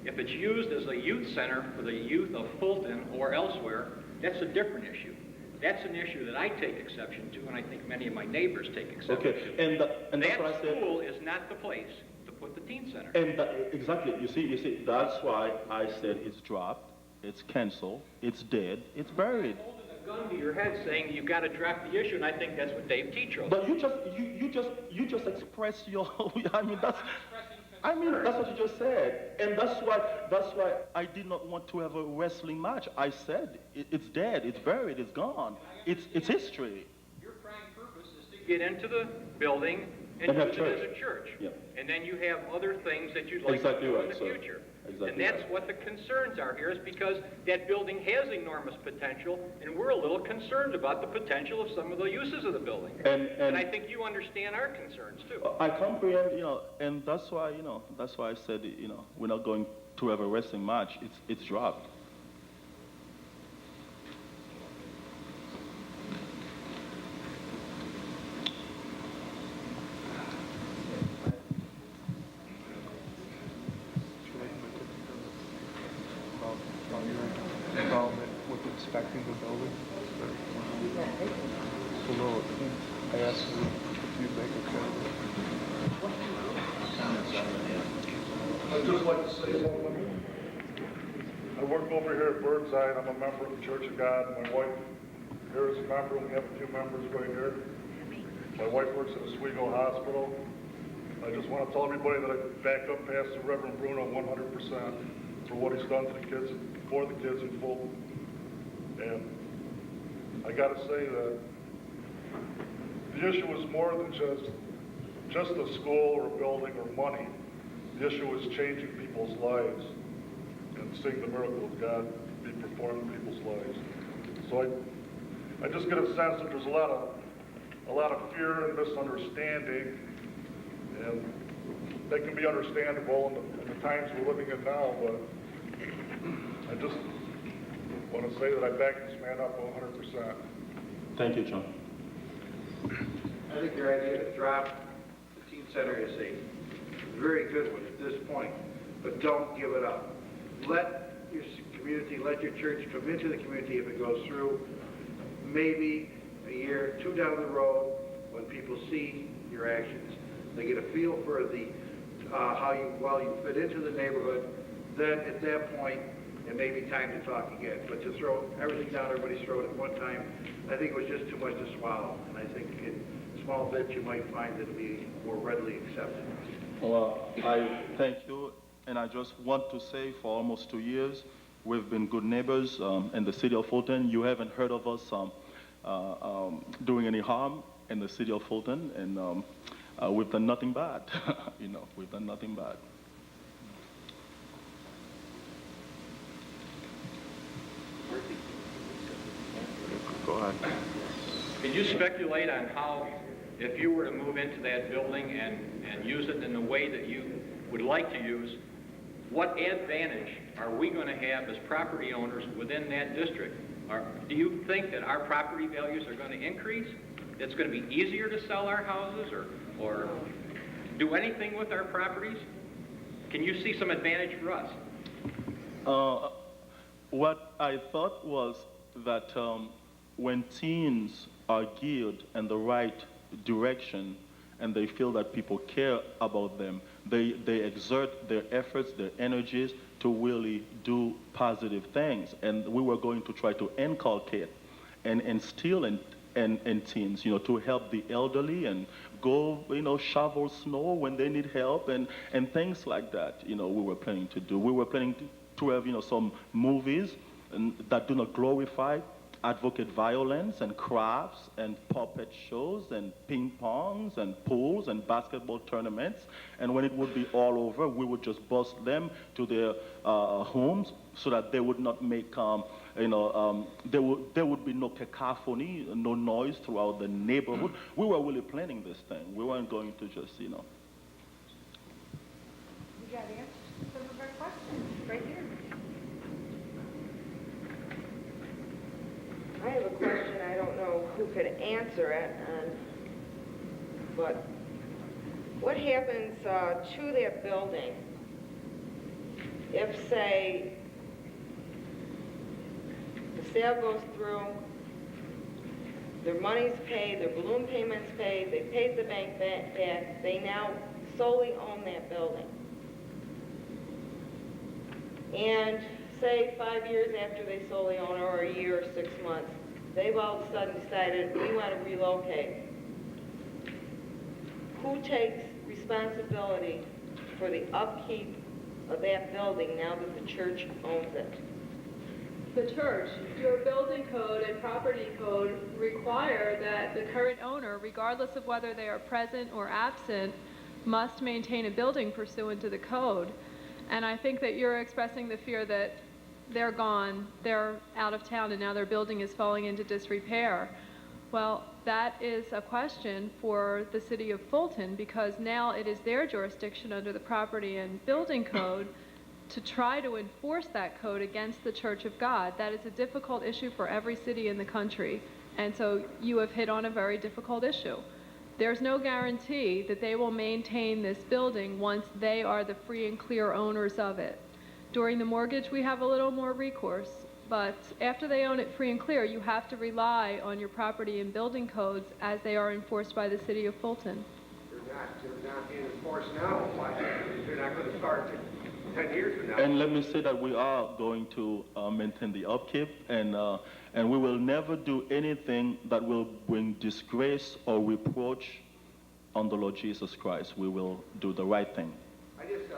If it's used as a youth center for the youth of Fulton or elsewhere, that's a different issue. That's an issue that I take exception to, and I think many of my neighbors take exception to. And that's what I said. School is not the place to put the teen center. And exactly, you see, that's why I said it's dropped, it's canceled, it's dead, it's buried. You're holding a gun to your head saying you've got to drop the issue, and I think that's what Dave Tetro said. But you just expressed your, that's what you just said, and that's why I did not want to have a wrestling match. I said it's dead, it's buried, it's gone, it's history. Your prime purpose is to get into the building and use it as a church, and then you have other things that you'd like to do in the future. And that's what the concerns are here, is because that building has enormous potential, and we're a little concerned about the potential of some of the uses of the building. And I think you understand our concerns too. I comprehend, and that's why I said, we're not going to have a wrestling match. It's dropped. Involvement with inspecting the building. So, I asked you if you'd make a comment. I'd just like to say something. I work over here at Birdseye, and I'm a member of the Church of God. My wife here is a member, and we have a few members right here. My wife works at Oswego Hospital. I just want to tell everybody that I back up Pastor Reverend Bruno 100% for what he's done to the kids, for the kids in Fulton. And I got to say that the issue is more than just a school or a building or money. The issue is changing people's lives and seeing the miracle of God be performed in people's lives. So I just get a sense that there's a lot of fear and misunderstanding, and that can be understandable in the times we're living in now, but I just want to say that I back this man up 100%. Thank you, John. I think your idea to drop the teen center is a very good one at this point, but don't give it up. Let your community, let your church come into the community if it goes through. Maybe a year, two down the road, when people see your actions, they get a feel for the how you fit into the neighborhood. Then at that point, it may be time to talk again. But to throw everything down everybody's throat at one time, I think it was just too much to swallow. And I think in small bits you might find that it'll be more readily accepted. Well, I thank you, and I just want to say for almost 2 years, we've been good neighbors in the city of Fulton. You haven't heard of us doing any harm in the city of Fulton, and we've done nothing bad. You know, we've done nothing bad. Go ahead. Can you speculate on how, if you were to move into that building and use it in the way that you would like to use, what advantage are we going to have as property owners within that district? Do you think that our property values are going to increase? It's going to be easier to sell our houses or do anything with our properties? Can you see some advantage for us? What I thought was that when teens are geared in the right direction and they feel that people care about them, they exert their efforts, their energies to really do positive things. And we were going to try to inculcate and instill in teens, you know, to help the elderly and go, you know, shovel snow when they need help and things like that, you know, we were planning to do. We were planning to have, you know, some movies that do not glorify advocate violence and crafts and puppet shows and ping pongs and pools and basketball tournaments. And when it would be all over, we would just bus them to their homes so that they would not make, there would be no cacophony, no noise throughout the neighborhood. We were really planning this thing. We weren't going to just, you know. We got answers to some of our questions right here. I have a question. I don't know who could answer it, but what happens to that building if, say, the sale goes through, their money's paid, their balloon payment's paid, they paid the bank back, they now solely own that building. And say 5 years after they solely own it, or a year or 6 months, they've all of a sudden decided, we want to relocate. Who takes responsibility for the upkeep of that building now that the church owns it? The church. Your building code and property code require that the current owner, regardless of whether they are present or absent, must maintain a building pursuant to the code. And I think that you're expressing the fear that they're gone, they're out of town, and now their building is falling into disrepair. Well, that is a question for the city of Fulton, because now it is their jurisdiction under the property and building code to try to enforce that code against the Church of God. That is a difficult issue for every city in the country, and so you have hit on a very difficult issue. There's no guarantee that they will maintain this building once they are the free and clear owners of it. During the mortgage, we have a little more recourse, but after they own it free and clear, you have to rely on your property and building codes as they are enforced by the city of Fulton. They're not being enforced now. Why? They're not going to start 10 years from now. And let me say that we are going to maintain the upkeep, and we will never do anything that will bring disgrace or reproach on the Lord Jesus Christ. We will do the right thing. I just,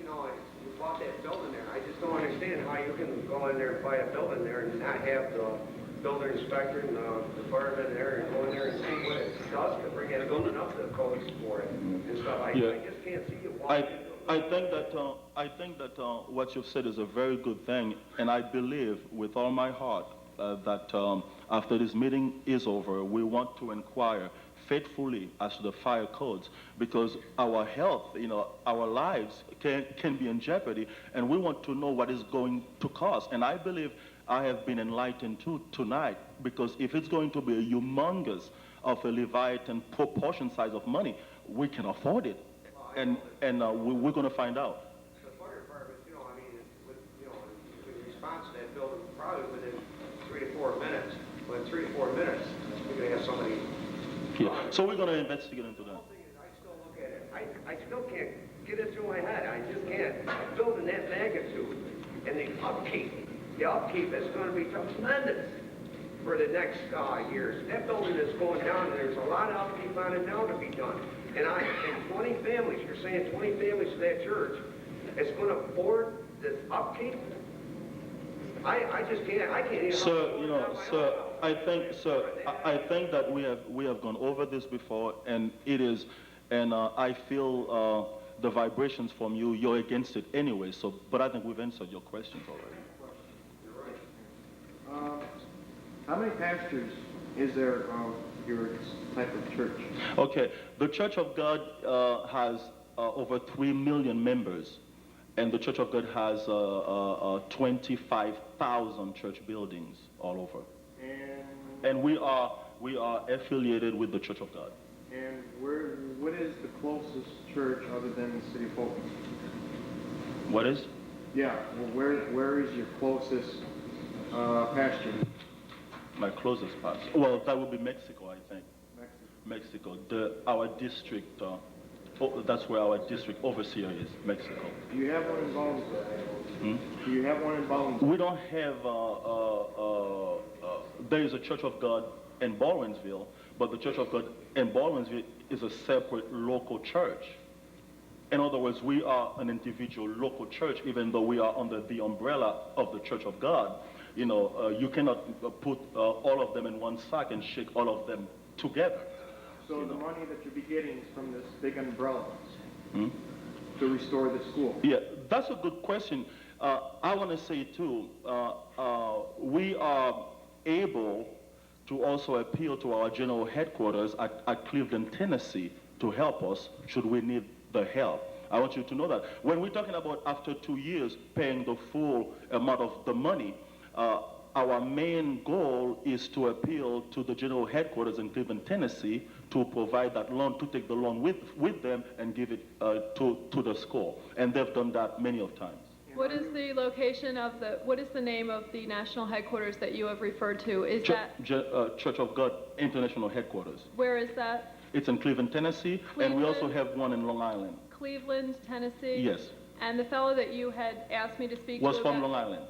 you bought that building there. I just don't understand how you can go in there and buy a building there and not have the building inspector and the fireman there and go in there and see what it does to bring that building up to the codes for it and stuff. I just can't see it. I think that what you've said is a very good thing, and I believe with all my heart that after this meeting is over, we want to inquire faithfully as to the fire codes, because our health, our lives can be in jeopardy, and we want to know what is going to cost. And I believe I have been enlightened tonight, because if it's going to be a humongous of a Leviathan proportion size of money, we can afford it, and we're going to find out. The fire department, in response to that building, probably within 3 to 4 minutes. Within 3 to 4 minutes, we're going to have somebody. Yeah. So we're going to investigate into that. The whole thing is, I still look at it. I still can't get it through my head. I just can't. Building that magnitude and the upkeep is going to be tremendous for the next years. That building is going down, and there's a lot of upkeep on it now to be done. And 20 families, you're saying 20 families to that church, it's going to afford this upkeep? I just can't. I can't even. I think that we have gone over this before, and it is And I feel the vibrations from you, you're against it anyway, so, but I think we've answered your questions already. How many pastors is there of your type of church? Okay, the Church of God has over 3 million members, and the Church of God has 25,000 church buildings all over. And we are affiliated with the Church of God. And what is the closest church other than the city of Fulton? What is? Yeah, well, where is your closest pastor? My closest pastor. Well, that would be Mexico, I think. Mexico. Our district, that's where our district overseer is, Mexico. Do you have one in Baldwinsville? Do you have one in Baldwinsville? We don't have, there is a Church of God in Baldwinsville, but the Church of God in Baldwinsville is a separate local church. In other words, we are an individual local church, even though we are under the umbrella of the Church of God. You know, you cannot put all of them in one sack and shake all of them together. So the money that you'll be getting is from this big umbrella to restore the school? Yeah, that's a good question. I want to say too, we are able to also appeal to our general headquarters at Cleveland, Tennessee to help us should we need the help. I want you to know that. When we're talking about after 2 years paying the full amount of the money, our main goal is to appeal to the general headquarters in Cleveland, Tennessee to provide that loan, to take the loan with them and give it to the school. And they've done that many of times. What is the location of what is the name of the national headquarters that you have referred to? Is that? Church of God International Headquarters. Where is that? It's in Cleveland, Tennessee, and we also have one in Long Island. Cleveland, Tennessee? Yes. And the fellow that you had asked me to speak Was to from Long Island.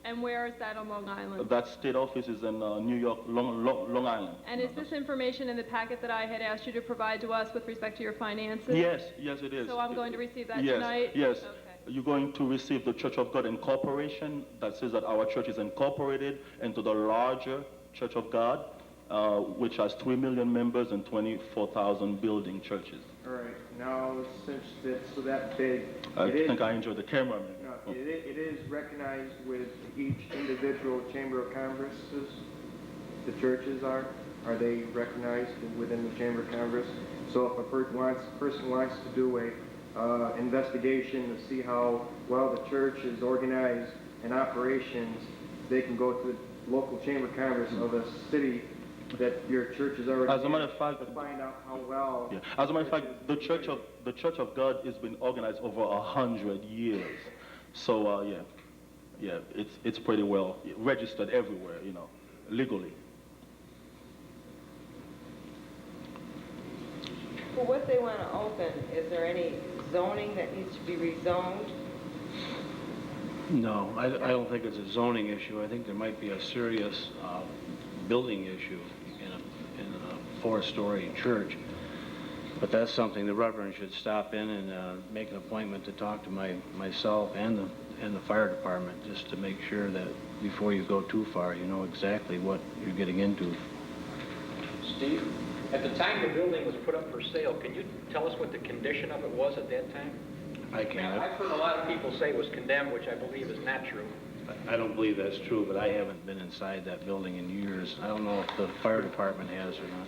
And where is that on Long Island? That state office is in New York, Long Island. And is this information in the packet that I had asked you to provide to us with respect to your finances? Yes, it is. So I'm going to receive that yes, tonight? Yes. Okay. You're going to receive the Church of God Incorporation that says that our church is incorporated into the larger Church of God, which has 3 million members and 24,000 building churches. All right. Now, since it's so that big, I think I enjoy the cameraman. No, it is recognized with each individual Chamber of Congresses. The churches are they recognized within the Chamber of Congress? So if a person wants to do a investigation to see how well the church is organized and operations, they can go to the local Chamber of Congress of a city that your church is already as a matter of fact, to find out how well. Yeah. As a matter of fact, the Church of God has been organized over 100 years. So yeah, it's pretty well registered everywhere, you know, legally. For what they want to open, is there any zoning that needs to be rezoned? No, I don't think it's a zoning issue. I think there might be a serious building issue in a 4-story church. But that's something the Reverend should stop in and make an appointment to talk to myself and the fire department, just to make sure that before you go too far, you know exactly what you're getting into. Steve, at the time the building was put up for sale, can you tell us what the condition of it was at that time? I can't. I've heard a lot of people say it was condemned, which I believe is not true. I don't believe that's true, but I haven't been inside that building in years. I don't know if the fire department has or not.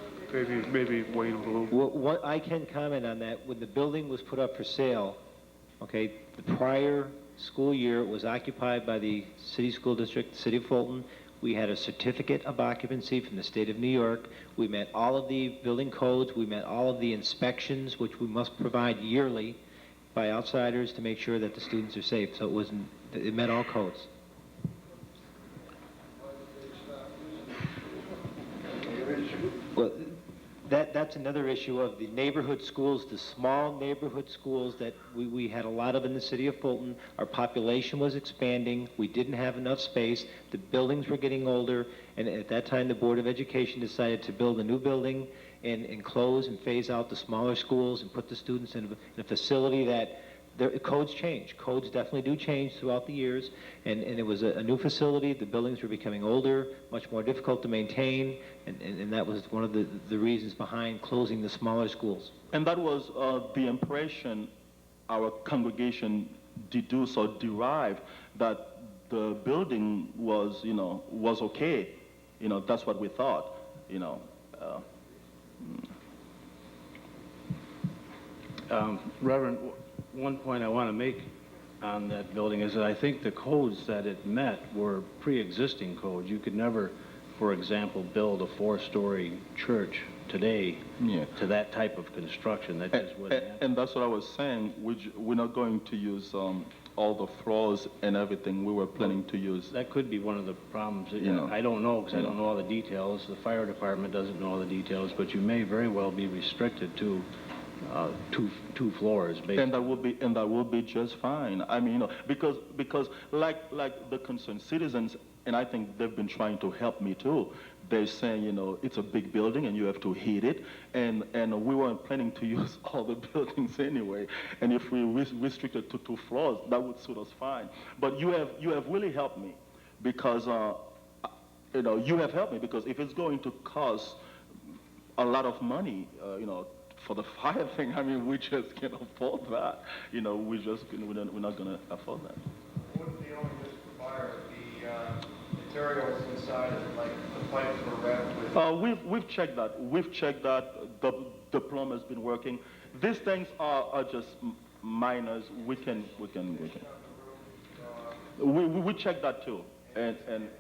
Maybe Wayne Bloom. Well, I can comment on that. When the building was put up for sale, okay, the prior school year it was occupied by the city school district, the city of Fulton. We had a certificate of occupancy from the state of New York. We met all of the building codes. We met all of the inspections, which we must provide yearly by outsiders to make sure that the students are safe. So it met all codes. Well, that's another issue of the neighborhood schools, the small neighborhood schools that we had a lot of in the city of Fulton. Our population was expanding. We didn't have enough space. The buildings were getting older. And at that time, the Board of Education decided to build a new building and close and phase out the smaller schools and put the students in a facility that codes change. Codes definitely do change throughout the years, and it was a new facility. The buildings were becoming older, much more difficult to maintain, and that was one of the reasons behind closing the smaller schools. And that was the impression our congregation deduced or derived, that the building was, was okay. That's what we thought, Reverend, one point I want to make on that building is that I think the codes that it met were pre-existing codes. You could never, for example, build a 4-story church today to that type of construction. That just wouldn't happen. And that's what I was saying. We're not going to use all the floors and everything. We were planning to use. That could be one of the problems. I don't know, because I don't know all the details. The fire department doesn't know all the details, but you may very well be restricted to two floors, basically. And that will be just fine. I mean, because like the concerned citizens, and I think they've been trying to help me too. They're saying, it's a big building and you have to heat it, and we weren't planning to use all the buildings anyway. And if we restricted to 2 floors, that would suit us fine. But you have really helped me, because you have helped me, because if it's going to cost a lot of money, for the fire thing, I mean, we just can't afford that. We're not going to afford that. Wouldn't the only risk for fire be materials inside of it, like the pipes were wrapped with? We've checked that. We've checked that. The plumber's been working. These things are just minors. We checked that too. And if you're going to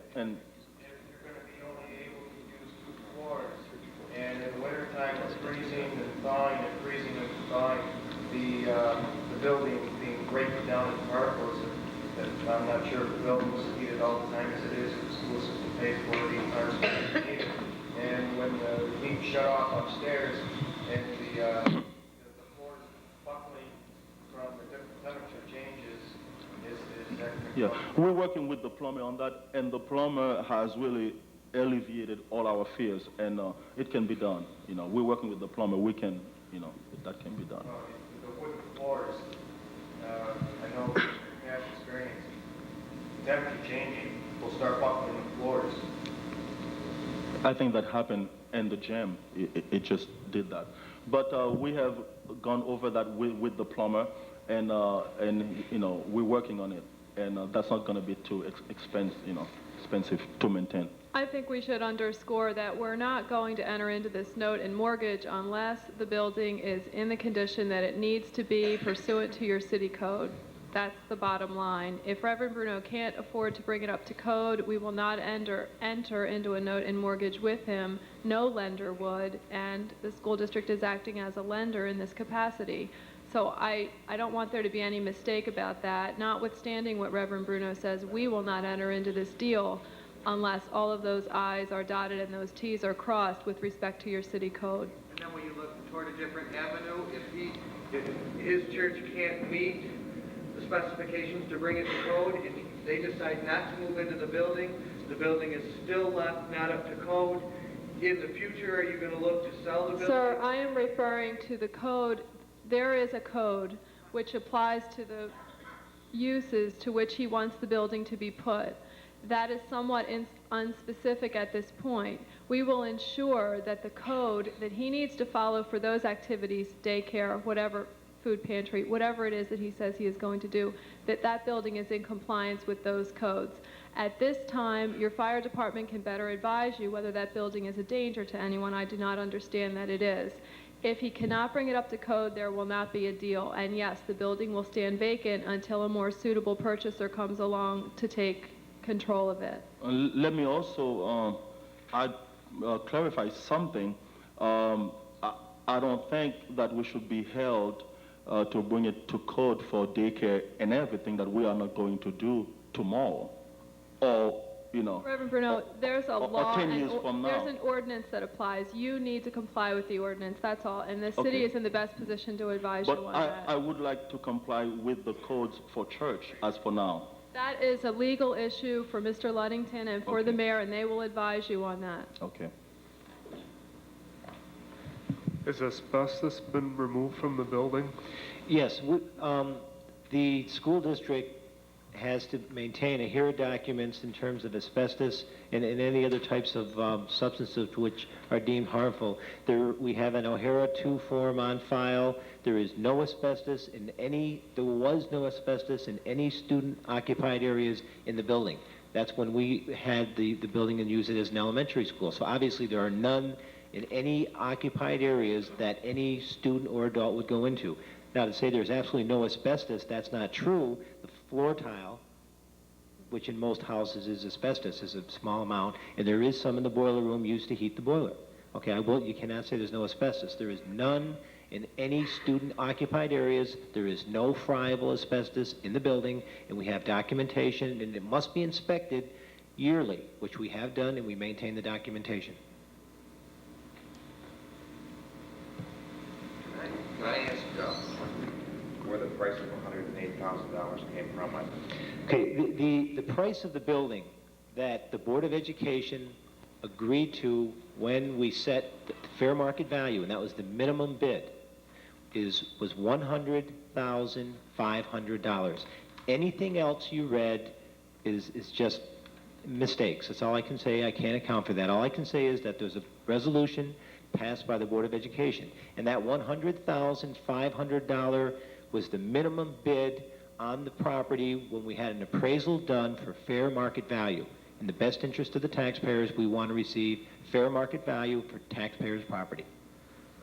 be only able to use 2 floors, and in the wintertime it's freezing and thawing and freezing and thawing, the building being breaking down in particles, that I'm not sure if the building was heated all the time as it is, if the school system pays for it 8 times a year. And when the heat shut off upstairs and the floors buckling from the different temperature changes, is that... Yeah, we're working with the plumber on that, and the plumber has really alleviated all our fears, and it can be done. We're working with the plumber. We can, that can be done. The wooden floors, I know from past experience, temperature changing will start buckling the floors. I think that happened in the gym. It just did that. But we have gone over that with the plumber, and we're working on it, and that's not going to be too expensive to maintain. I think we should underscore that we're not going to enter into this note and mortgage unless the building is in the condition that it needs to be pursuant to your city code. That's the bottom line. If Reverend Bruno can't afford to bring it up to code, we will not enter into a note and mortgage with him. No lender would, and the school district is acting as a lender in this capacity. So I don't want there to be any mistake about that. Notwithstanding what Reverend Bruno says, we will not enter into this deal unless all of those I's are dotted and those T's are crossed with respect to your city code. And then when you look toward a different avenue, if his church can't meet the specifications to bring it to code, and they decide not to move into the building is still left not up to code, in the future, are you going to look to sell the building? Sir, I am referring to the code. There is a code which applies to the uses to which he wants the building to be put. That is somewhat unspecific at this point. We will ensure that the code that he needs to follow for those activities, daycare, whatever, food pantry, whatever it is that he says he is going to do, that building is in compliance with those codes. At this time, your fire department can better advise you whether that building is a danger to anyone. I do not understand that it is. If he cannot bring it up to code, there will not be a deal. And yes, the building will stand vacant until a more suitable purchaser comes along to take control of it. Let me also clarify something. I don't think that we should be held to bring it to code for daycare and everything that we are not going to do tomorrow, or Reverend Bruno, there's a law, 10 years from now. There's an ordinance that applies. You need to comply with the ordinance, that's all, and the city is in the best position to advise you on that. I would like to comply with the codes for church as for now. That is a legal issue for Mr. Luddington and for the mayor, and they will advise you on that. Okay. Has asbestos been removed from the building? Yes, The school district has to maintain a HERA documents in terms of asbestos and any other types of substances which are deemed harmful. We have an OHERA 2 form on file. There is no asbestos in there was no asbestos in any student occupied areas in the building. That's when we had the building and used it as an elementary school. So obviously there are none in any occupied areas that any student or adult would go into. Now, to say there's absolutely no asbestos, that's not true. The floor tile, which in most houses is asbestos, is a small amount, and there is some in the boiler room used to heat the boiler. Okay, you cannot say there's no asbestos. There is none in any student-occupied areas. There is no friable asbestos in the building, and we have documentation, and it must be inspected yearly, which we have done, and we maintain the documentation. Can I ask where the price of $108,000 came from? Okay, the price of the building that the Board of Education agreed to when we set the fair market value, and that was the minimum bid, was $100,500. Anything else you read is just mistakes. That's all I can say. I can't account for that. All I can say is that there's a resolution passed by the Board of Education, and that $100,500 was the minimum bid on the property when we had an appraisal done for fair market value. In the best interest of the taxpayers, we want to receive fair market value for taxpayers' property.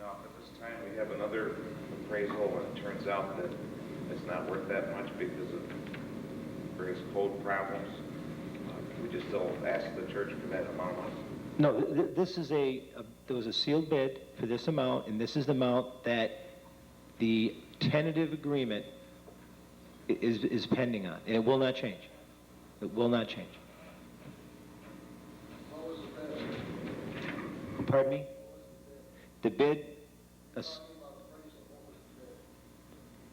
Now, at this time, we have another appraisal, and it turns out that it's not worth that much because of various code problems. We just still ask the church for that amount of money. No, this is there was a sealed bid for this amount, and this is the amount that the tentative agreement is pending on, and it will not change. It will not change. Pardon me? The bid was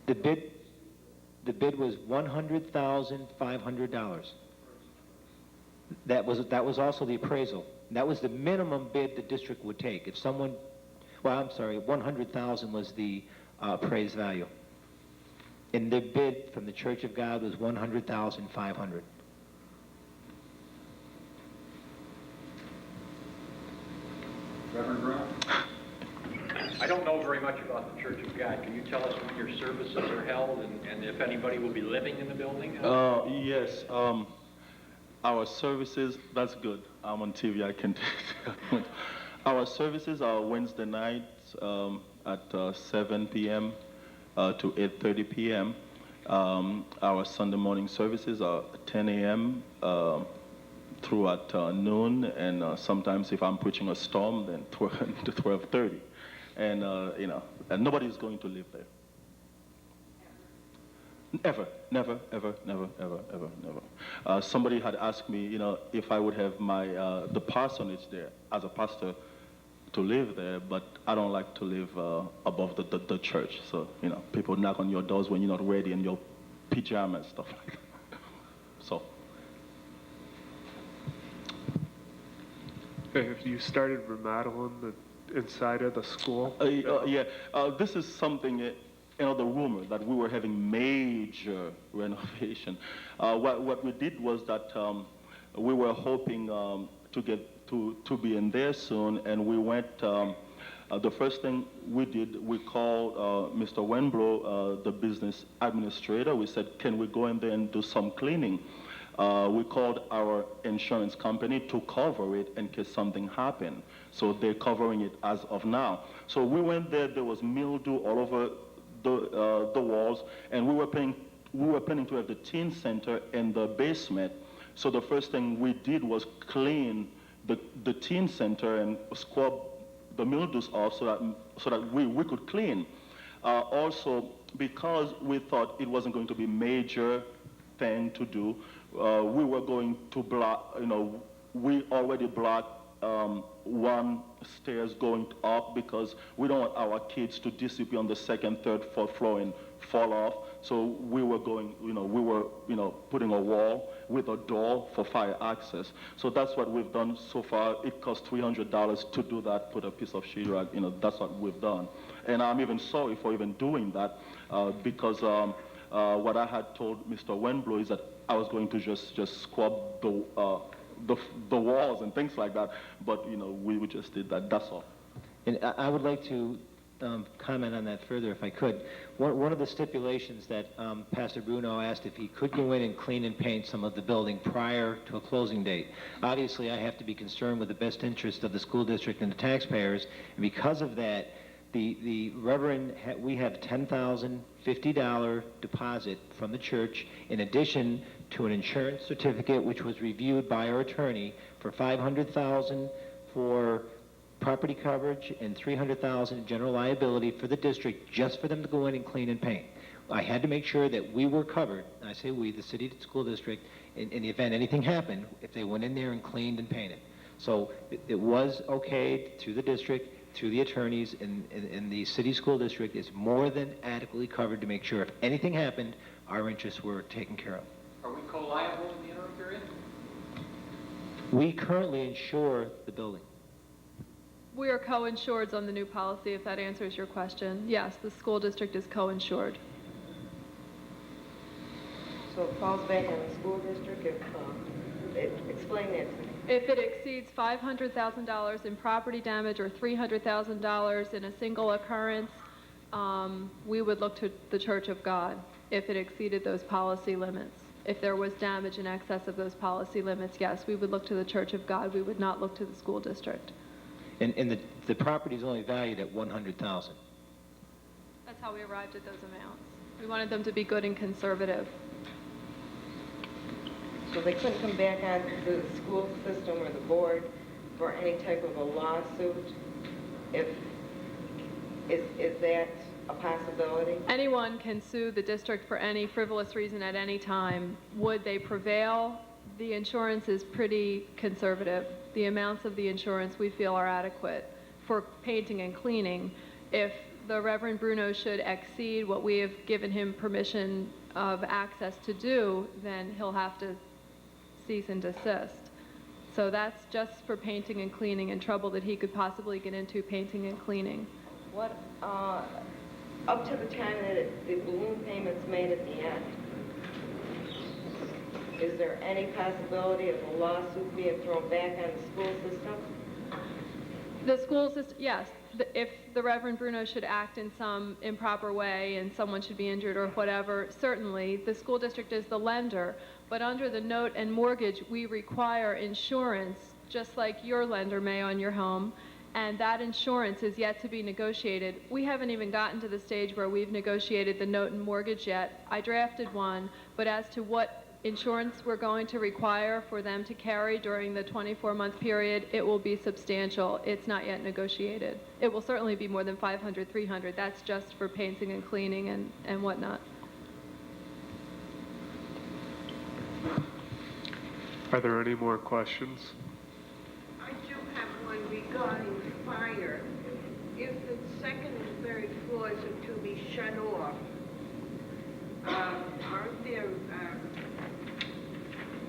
$100,500. That was also the appraisal. That was the minimum bid the district would take. If someone, well, I'm sorry, 100,000 was the appraised value. And the bid from the Church of God was 100,500. Reverend Bruno? I don't know very much about the Church of God. Can you tell us when your services are held and if anybody will be living in the building? Yes. Our services, that's good. I'm on TV, I can tell. Our services are Wednesday nights at 7 p.m. To 8:30 p.m. Our Sunday morning services are 10 a.m. Throughout noon, and sometimes if I'm preaching a storm, then 12 to 12:30. And, and nobody's going to live there. Ever, never, ever, never, ever, ever, never. Somebody had asked me, if I would have the parsonage there as a pastor to live there, but I don't like to live above the church. So, people knock on your doors when you're not ready in your pajamas, stuff like that. So. Have you started remodeling the inside of the school? Yeah, this is something, the rumor that we were having major renovation. What we did was that we were hoping to get to be in there soon, and we went, the first thing we did, we called Mr. Wenblow, the business administrator. We said, can we go in there and do some cleaning? We called our insurance company to cover it in case something happened. So they're covering it as of now. So we went there, there was mildew all over the walls, and we were planning to have the teen center in the basement. So the first thing we did was clean the teen center and scrub the mildews off so that we could clean. Also, because we thought it wasn't going to be major thing to do, we were going to block, we already blocked one stairs going up because we don't want our kids to disappear on the second, third, fourth floor and fall off. So we were going, putting a wall with a door for fire access. So that's what we've done so far. It cost $300 to do that, put a piece of sheetrock, that's what we've done. And I'm even sorry for even doing that because what I had told Mr. Wenblow is that I was going to just scrub the walls and things like that, but we just did that. That's all. And I would like to comment on that further if I could. One of the stipulations that Pastor Bruno asked if he could go in and clean and paint some of the building prior to a closing date. Obviously, I have to be concerned with the best interest of the school district and the taxpayers, and because of that, the Reverend, we have $10,050 deposit from the church in addition to an insurance certificate which was reviewed by our attorney for $500,000 for property coverage and $300,000 in general liability for the district just for them to go in and clean and paint. I had to make sure that we were covered, and I say we, the city school district, in the event anything happened, if they went in there and cleaned and painted. So it was okayed through the district, through the attorneys, and the city school district is more than adequately covered to make sure if anything happened, our interests were taken care of. Are we co-liable in the interim period? We currently insure the building. We are co-insured on the new policy, if that answers your question. Yes, the school district is co-insured. So it falls back on the school district explain that to me. If it exceeds $500,000 in property damage or $300,000 in a single occurrence, we would look to the Church of God if it exceeded those policy limits. If there was damage in excess of those policy limits, yes, we would look to the Church of God. We would not look to the school district. And the property is only valued at $100,000. That's how we arrived at those amounts. We wanted them to be good and conservative. So they couldn't come back on the school system or the board for any type of a lawsuit? Is that a possibility? Anyone can sue the district for any frivolous reason at any time. Would they prevail? The insurance is pretty conservative. The amounts of the insurance we feel are adequate for painting and cleaning. If the Reverend Bruno should exceed what we have given him permission of access to do, then he'll have to cease and desist. So that's just for painting and cleaning and trouble that he could possibly get into painting and cleaning. What, up to the time that the balloon payment's made at the end, is there any possibility of a lawsuit being thrown back on the school system? The school system, yes. If the Reverend Bruno should act in some improper way and someone should be injured or whatever, certainly the school district is the lender, but under the note and mortgage, we require insurance, just like your lender may on your home, and that insurance is yet to be negotiated. We haven't even gotten to the stage where we've negotiated the note and mortgage yet. I drafted one, but as to what insurance we're going to require for them to carry during the 24-month period, it will be substantial. It's not yet negotiated. It will certainly be more than $500, $300. That's just for painting and cleaning and whatnot. Are there any more questions? I do have one regarding fire. If the second and third floors are to be shut off, aren't there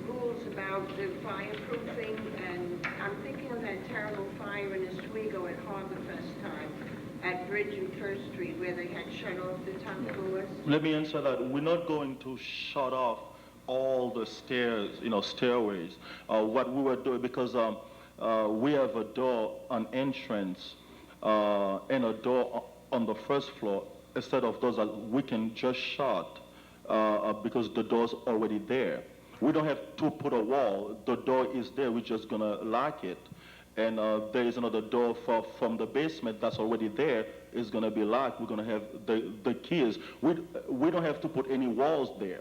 rules about the fireproofing? And I'm thinking of that terrible fire in Oswego at Harborfest time at Bridge and First Street where they had shut off the top floors. Let me answer that. We're not going to shut off all the stairs, stairways. What we were doing, because we have a door, an entrance, and a door on the first floor, instead of those that we can just shut because the door's already there. We don't have to put a wall. The door is there. We're just going to lock it. And there is another door from the basement that's already there. It's going to be locked. We're going to have the keys. We don't have to put any walls there,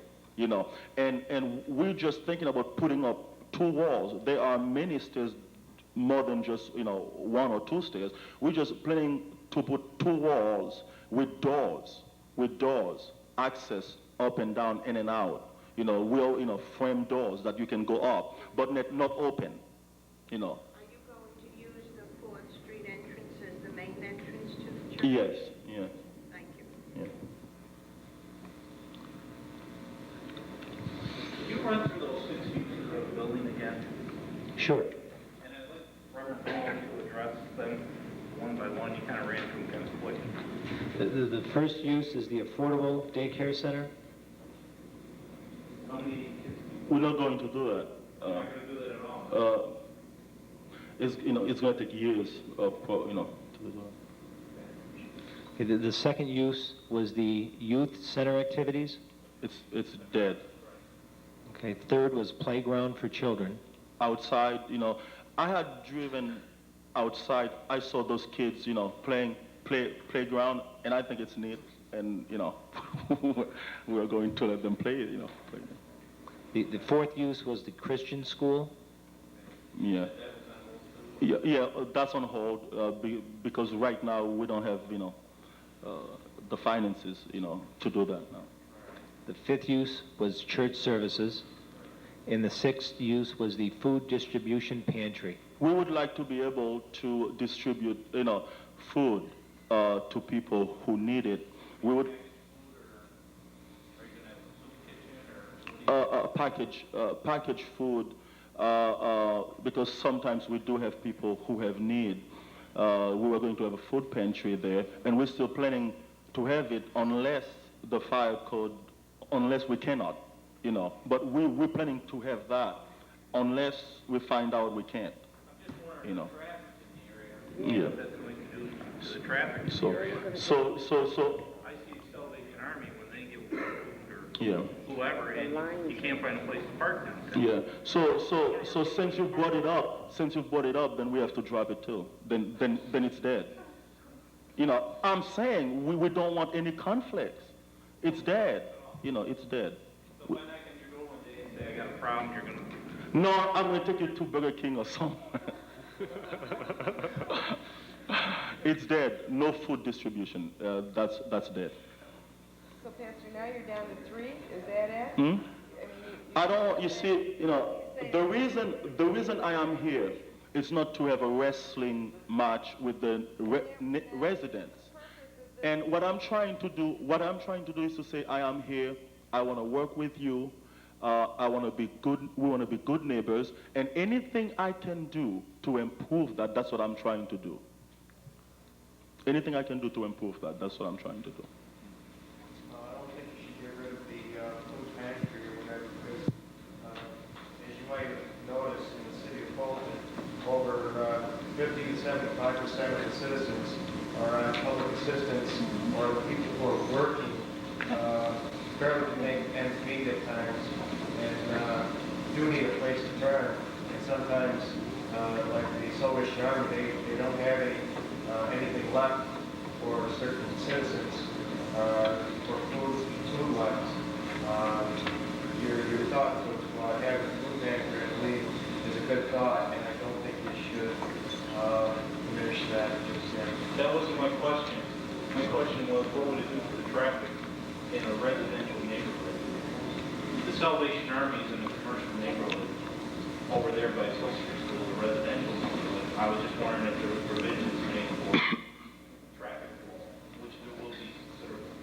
And we're just thinking about putting up 2 walls. There are many stairs, more than just, 1 or 2 stairs. We're just planning to put 2 walls with doors, access up and down, in and out. Frame doors that you can go up, but not open, Are you going to use the 4th Street entrance as the main entrance to the church? Yes, yeah. Thank you. Yeah. Could you run through those 6 uses of the building again? Sure. And I'd like Reverend Bruno to address them one by one. You kind of ran through them kind of quick. The first use is the affordable daycare center. We're not going to do that. It's, it's going to take years to do that. Okay, the second use was the youth center activities. It's dead. Okay, third was playground for children. Outside, I had driven outside. I saw those kids, playing playground, and I think it's neat. And we're going to let them play, play. The fourth use was the Christian school. Yeah, that's on hold because right now we don't have, the finances, to do that now. The fifth use was church services. And the sixth use was the food distribution pantry. We would like to be able to distribute, food to people who need it. We would package food because sometimes we do have people who have need. We were going to have a food pantry there, and we're still planning to have it unless the fire code, unless we cannot, But we're planning to have that unless we find out we can't, Yeah. The traffic in the area. So. I see Salvation Army when they give food or whoever, and you can't find a place to park now. Yeah. So since you brought it up, then we have to drop it too. Then it's dead. I'm saying we don't want any conflicts. It's dead. It's dead. So when can you go one day and say, I got a problem, you're gonna... No, I'm gonna take you to Burger King or somewhere. It's dead. No food distribution. That's dead. So Pastor, now you're down to 3, is that it? Hmm? I don't, you see, the reason I am here is not to have a wrestling match with the residents. And what I'm trying to do is to say, I am here, I want to work with you, I want to be good, we want to be good neighbors, and anything I can do to improve that, that's what I'm trying to do. Anything I can do to improve that, that's what I'm trying to do. I don't think you should get rid of the food pantry or whatever, because as you might have noticed in the city of Fulton, over 50 to 75% of the citizens are on public assistance, or the people who are working barely to make ends meet at times, and do need a place to turn. And sometimes, like the Salvation Army, they don't have anything left for certain citizens for food-wise. Your thought of having a food pantry, I believe, is a good thought, and I don't think you should diminish that just yet. That wasn't my question. My question was, what would it do for the traffic in a residential neighborhood? The Salvation Army is in a commercial neighborhood over there by Silver School, a residential neighborhood. I was just wondering if there were provisions made for traffic flow, which there will be considerable.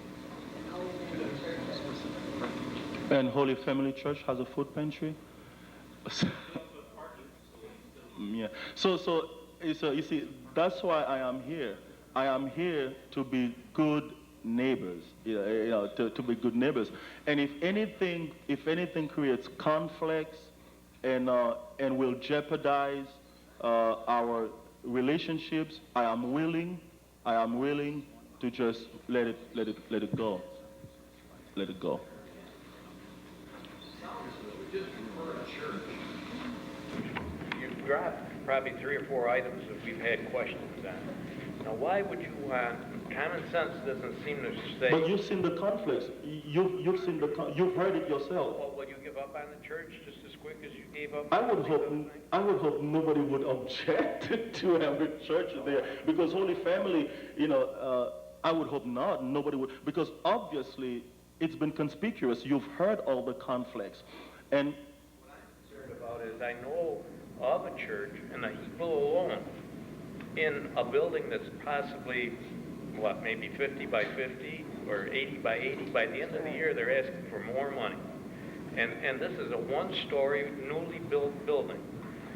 And Holy Family Church has a food pantry? Yeah. So you see, that's why I am here. I am here to be good neighbors, to be good neighbors. And if anything creates conflicts and will jeopardize our relationships, I am willing to just let it go. Let it go. Just for a church, you dropped probably 3 or 4 items that we've had questions on. Now, why would you, common sense doesn't seem to say... But you've seen the conflicts. You've heard it yourself. Well, will you give up on the church just as quick as you gave up? I would hope nobody would object to having church there, because Holy Family, I would hope not. Nobody would, because obviously it's been conspicuous. You've heard all the conflicts, and what I'm concerned about is I know of a church, and the people alone, in a building that's possibly, maybe 50 by 50 or 80 by 80. By the end of the year, they're asking for more money. And this is a 1-story, newly built building.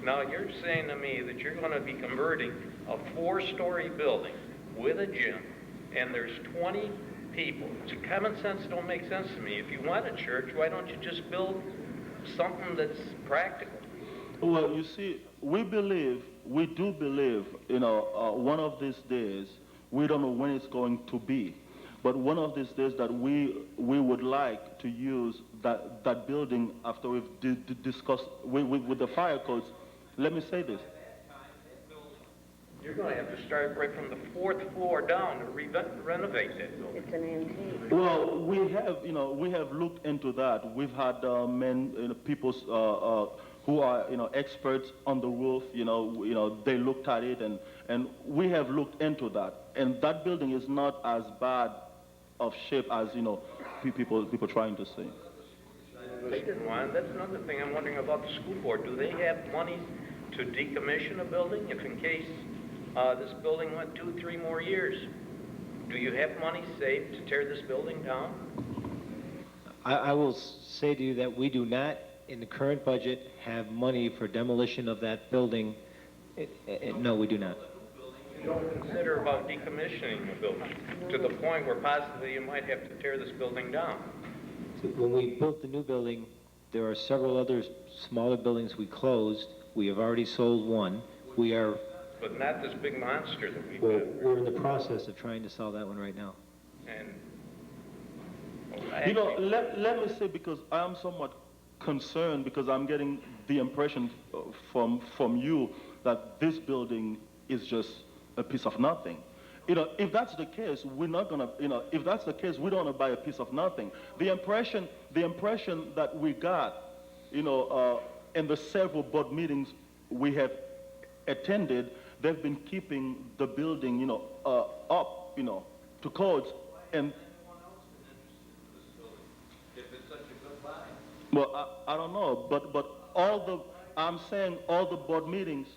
Now, you're saying to me that you're going to be converting a 4-story building with a gym, and there's 20 people. Common sense don't make sense to me. If you want a church, why don't you just build something that's practical? Well, you see, we do believe, one of these days, we don't know when it's going to be, but one of these days that we would like to use that building after we've discussed with the fire codes. Let me say this. You're going to have to start right from the 4th floor down to renovate that building. It's an antique. Well, we have looked into that. We've had people who are, experts on the roof. They looked at it, and we have looked into that. And that building is not as bad of shape as people trying to say. That's another thing I'm wondering about the school board. Do they have money to decommission a building if in case this building went 2-3 more years? Do you have money saved to tear this building down? I will say to you that we do not, in the current budget, have money for demolition of that building. No, we do not. You don't consider about decommissioning the building to the point where possibly you might have to tear this building down. So when we built the new building, there are several other smaller buildings we closed. We have already sold one. We are... But not this big monster that we've Well, got. we're in the process of trying to sell that one right now. And let me say, because I am somewhat concerned, because I'm getting the impression from you that this building is just a piece of nothing. If that's the case, we're not gonna, if that's the case, we don't want to buy a piece of nothing. The impression that we got, in the several board meetings we have attended, they've been keeping the building, up, to codes. And well, I don't know, but I'm saying all the board meetings.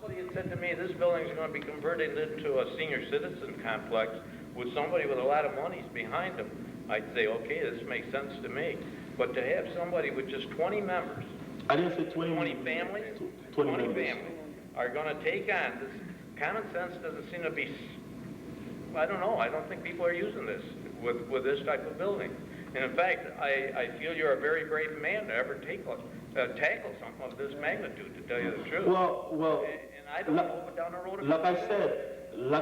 somebody had said to me, this building is going to be converted into a senior citizen complex with somebody with a lot of monies behind them, I'd say, okay, this makes sense to me. But to have somebody with just 20 members, I didn't say 20 families, 20 families are going to take on this. Common sense doesn't seem to be, I don't know, I don't think people are using this with this type of building. And in fact, I feel you're a very brave man to ever tackle something of this magnitude, to tell you the truth. Well, and I don't know, but down the road. like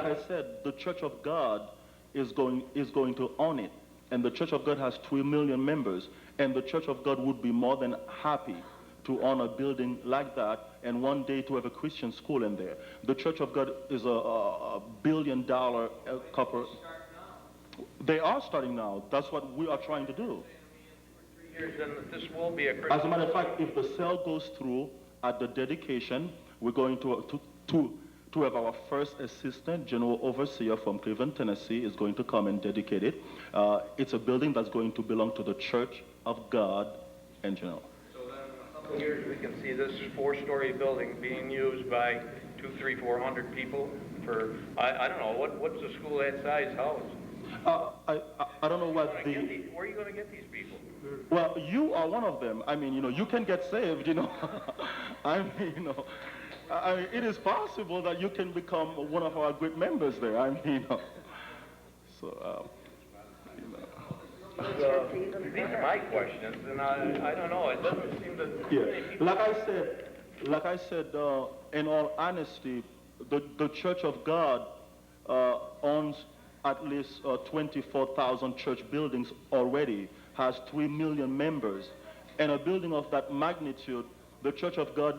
I said, the Church of God is going to own it, and the Church of God has 3 million members, and the Church of God would be more than happy to own a building like that, and one day to have a Christian school in there. The Church of God is a billion-dollar corporate. They are starting now. That's what we are trying to do. Then this will be a Christian. As a matter of fact, if the sale goes through at the dedication, we're going to have our first assistant general overseer from Cleveland, Tennessee, is going to come and dedicate it. It's a building that's going to belong to the Church of God in general. So then in a couple of years, we can see this 4-story building being used by 200, 300, 400 people for, I don't know, what's a school that size house? I don't know what the... Where are you going to get these people? Well, you are one of them. I mean, you can get saved, I mean, it is possible that you can become one of our great members there. I mean, so, These are my questions, and I don't know. It doesn't seem that... Yeah, like I said, in all honesty, the Church of God owns at least 24,000 church buildings already, has 3 million members, and a building of that magnitude, the Church of God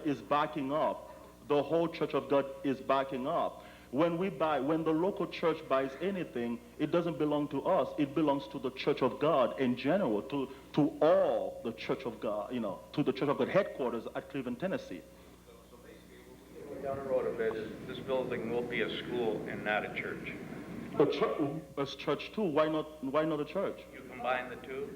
is backing up. The whole Church of God is backing up. When the local church buys anything, it doesn't belong to us. It belongs to the Church of God in general, to all the Church of God, to the Church of God headquarters at Cleveland, Tennessee. Down the road a bit, this building will be a school and not a church. A church too. Why not a church? You combine the two?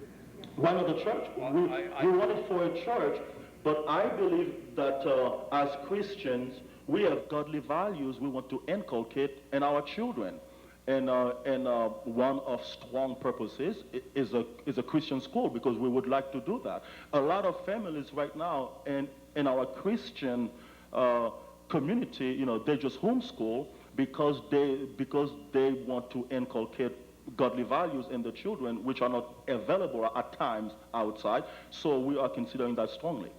Why not a church? We want it for a church, but I believe that as Christians, we have godly values we want to inculcate in our children. And one of strong purposes is a Christian school, because we would like to do that. A lot of families right now in our Christian community, they just homeschool because they want to inculcate godly values in the children, which are not available at times outside. So we are considering that strongly.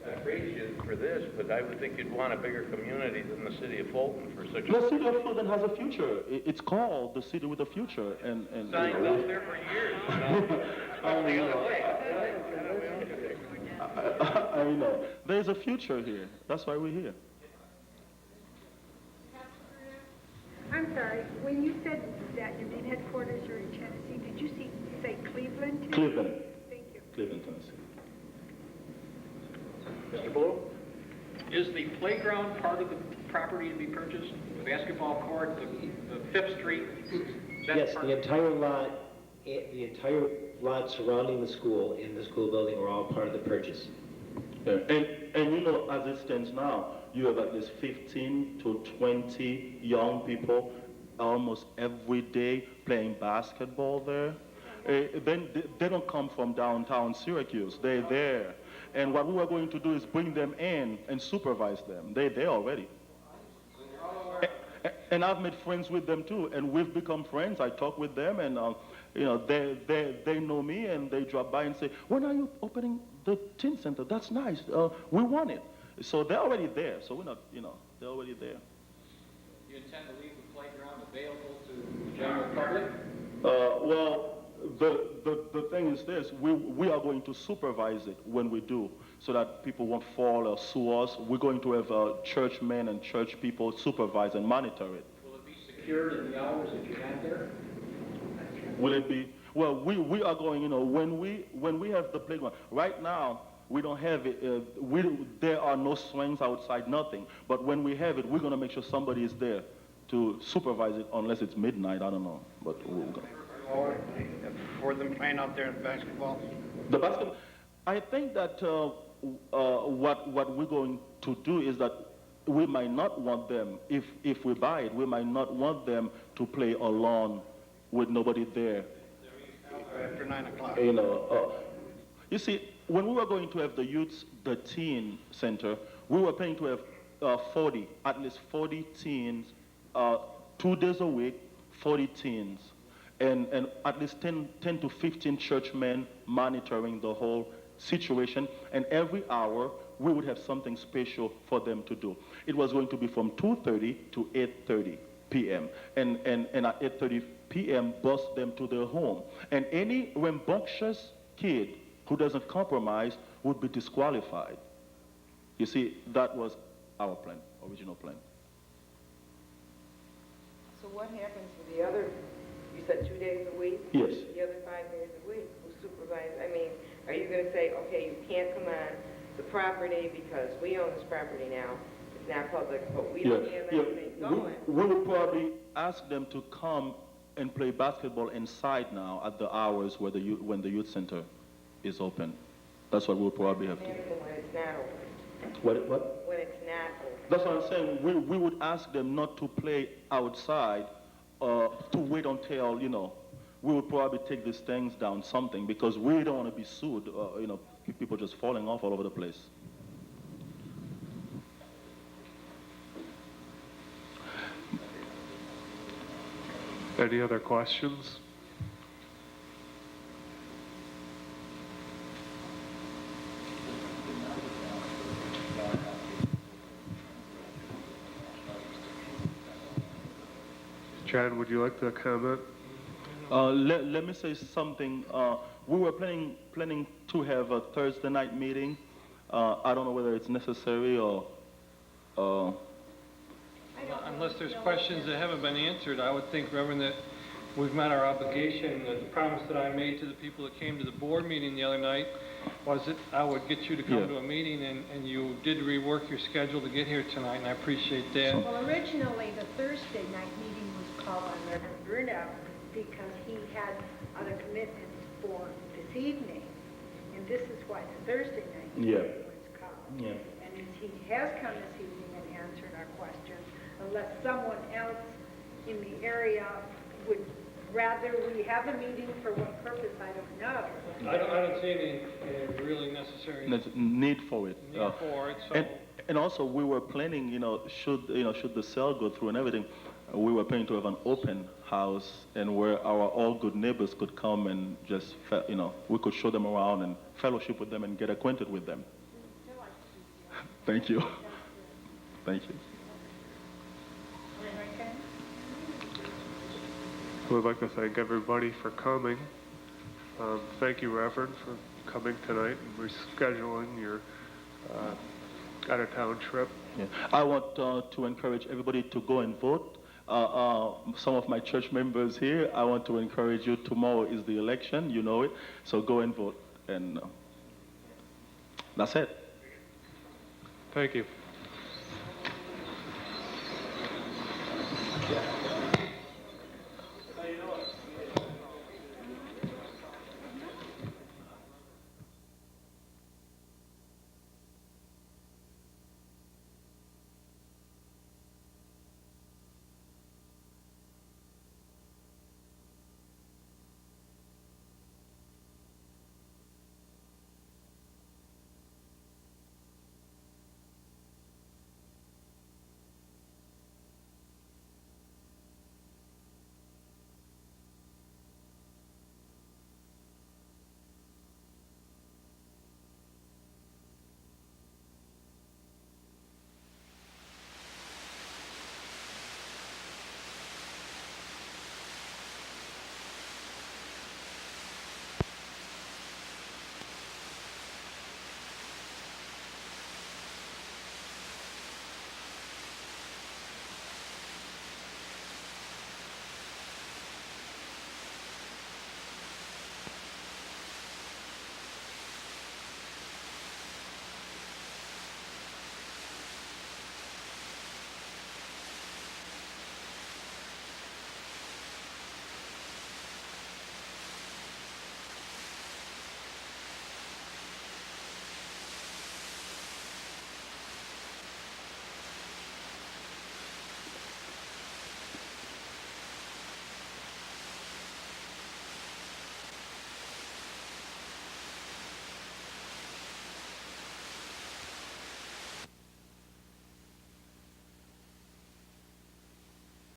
I praise you for this, but I would think you'd want a bigger community than the city of Fulton for such a... The city of Fulton has a future. It's called the city with a future, and Signs out there for years, you know. The other way. I know. There's a future here. That's why we're here. I'm sorry, when you said that your main headquarters are in Tennessee, did you say Cleveland? Tennessee? Cleveland. Thank you. Cleveland, Tennessee. Mr. Blue? Is the playground part of the property to be purchased? The basketball court, the Fifth Street? Yes, the entire lot surrounding the school, in the school building, are all part of the purchase. Yeah. And you know, as it stands now, you have at least 15 to 20 young people almost every day playing basketball there. Then they don't come from downtown Syracuse. They're there. And what we are going to do is bring them in and supervise them. They're there already. And I've made friends with them too, and we've become friends. I talk with them, and you know, they know me, and they drop by and say, "When are you opening the teen center? That's nice. We want it." So they're already there. So we're not, you know, they're already there. You intend to leave the playground available to the general public? Well, the thing is this: we are going to supervise it when we do, so that people won't fall or sue us. We're going to have churchmen and church people supervise and monitor it. Will it be secured in the hours that you have there? Will it be? Well, we are going, you know, when we have the playground. Right now, we don't have it. There are no swings outside, nothing. But when we have it, we're going to make sure somebody is there to supervise it, unless it's midnight. I don't know. But we're going. For them playing out there in basketball? The basketball. I think that what we're going to do is that we might not want them, if we buy it, we might not want them to play alone with nobody there. After 9 o'clock. You know, you see, when we were going to have the teen center, we were planning to have at least 40 teens, 2 days a week, 40 teens, and at least 10 to 15 churchmen monitoring the whole situation, and every hour we would have something special for them to do. It was going to be from 2:30 to 8:30 p.m. And at 8:30 p.m. bus them to their home. And any rambunctious kid who doesn't compromise would be disqualified. You see, that was our plan, original plan. So what happens with the other, you said 2 days a week? Yes. The other 5 days a week, who supervise? I mean, are you going to say, okay, you can't come on the property because we own this property now, it's not public, but we don't have anything going? We would probably ask them to come and play basketball inside now at the hours where when the youth center is open. That's what we'll probably have to do. When it's not open. What? When it's not open. That's what I'm saying. We would ask them not to play outside, to wait until, you know, we would probably take these things down something, because we don't want to be sued, you know, people just falling off all over the place. Any other questions? John, would you like to comment? Let me say something. We were planning to have a Thursday night meeting. I don't know whether it's necessary or... Unless there's questions that haven't been answered, I would think, Reverend, that we've met our obligation. The promise that I made to the people that came to the board meeting the other night was that I would get you to come to a meeting, and you did rework your schedule to get here tonight, and I appreciate that. Well, originally, the Thursday night meeting was called on Reverend Bruno because he had other commitments for this evening, and this is why the Thursday night meeting was called. Yeah. And he has come this evening and answered our questions, unless someone else in the area would rather we have a meeting. For what purpose, I don't know. I don't see any really necessary need for it. need for it. So And also, we were planning, should the sale go through and everything, we were planning to have an open house and where our all good neighbors could come and just, we could show them around and fellowship with them and get acquainted with them. Thank you. Thank you. We'd like to thank everybody for coming. Thank you, Reverend, for coming tonight and rescheduling your out-of-town trip. Yeah. I want to encourage everybody to go and vote. Some of my church members here, I want to encourage you. Tomorrow is the election, you know it, so go and vote. And that's it. Thank you. You know what?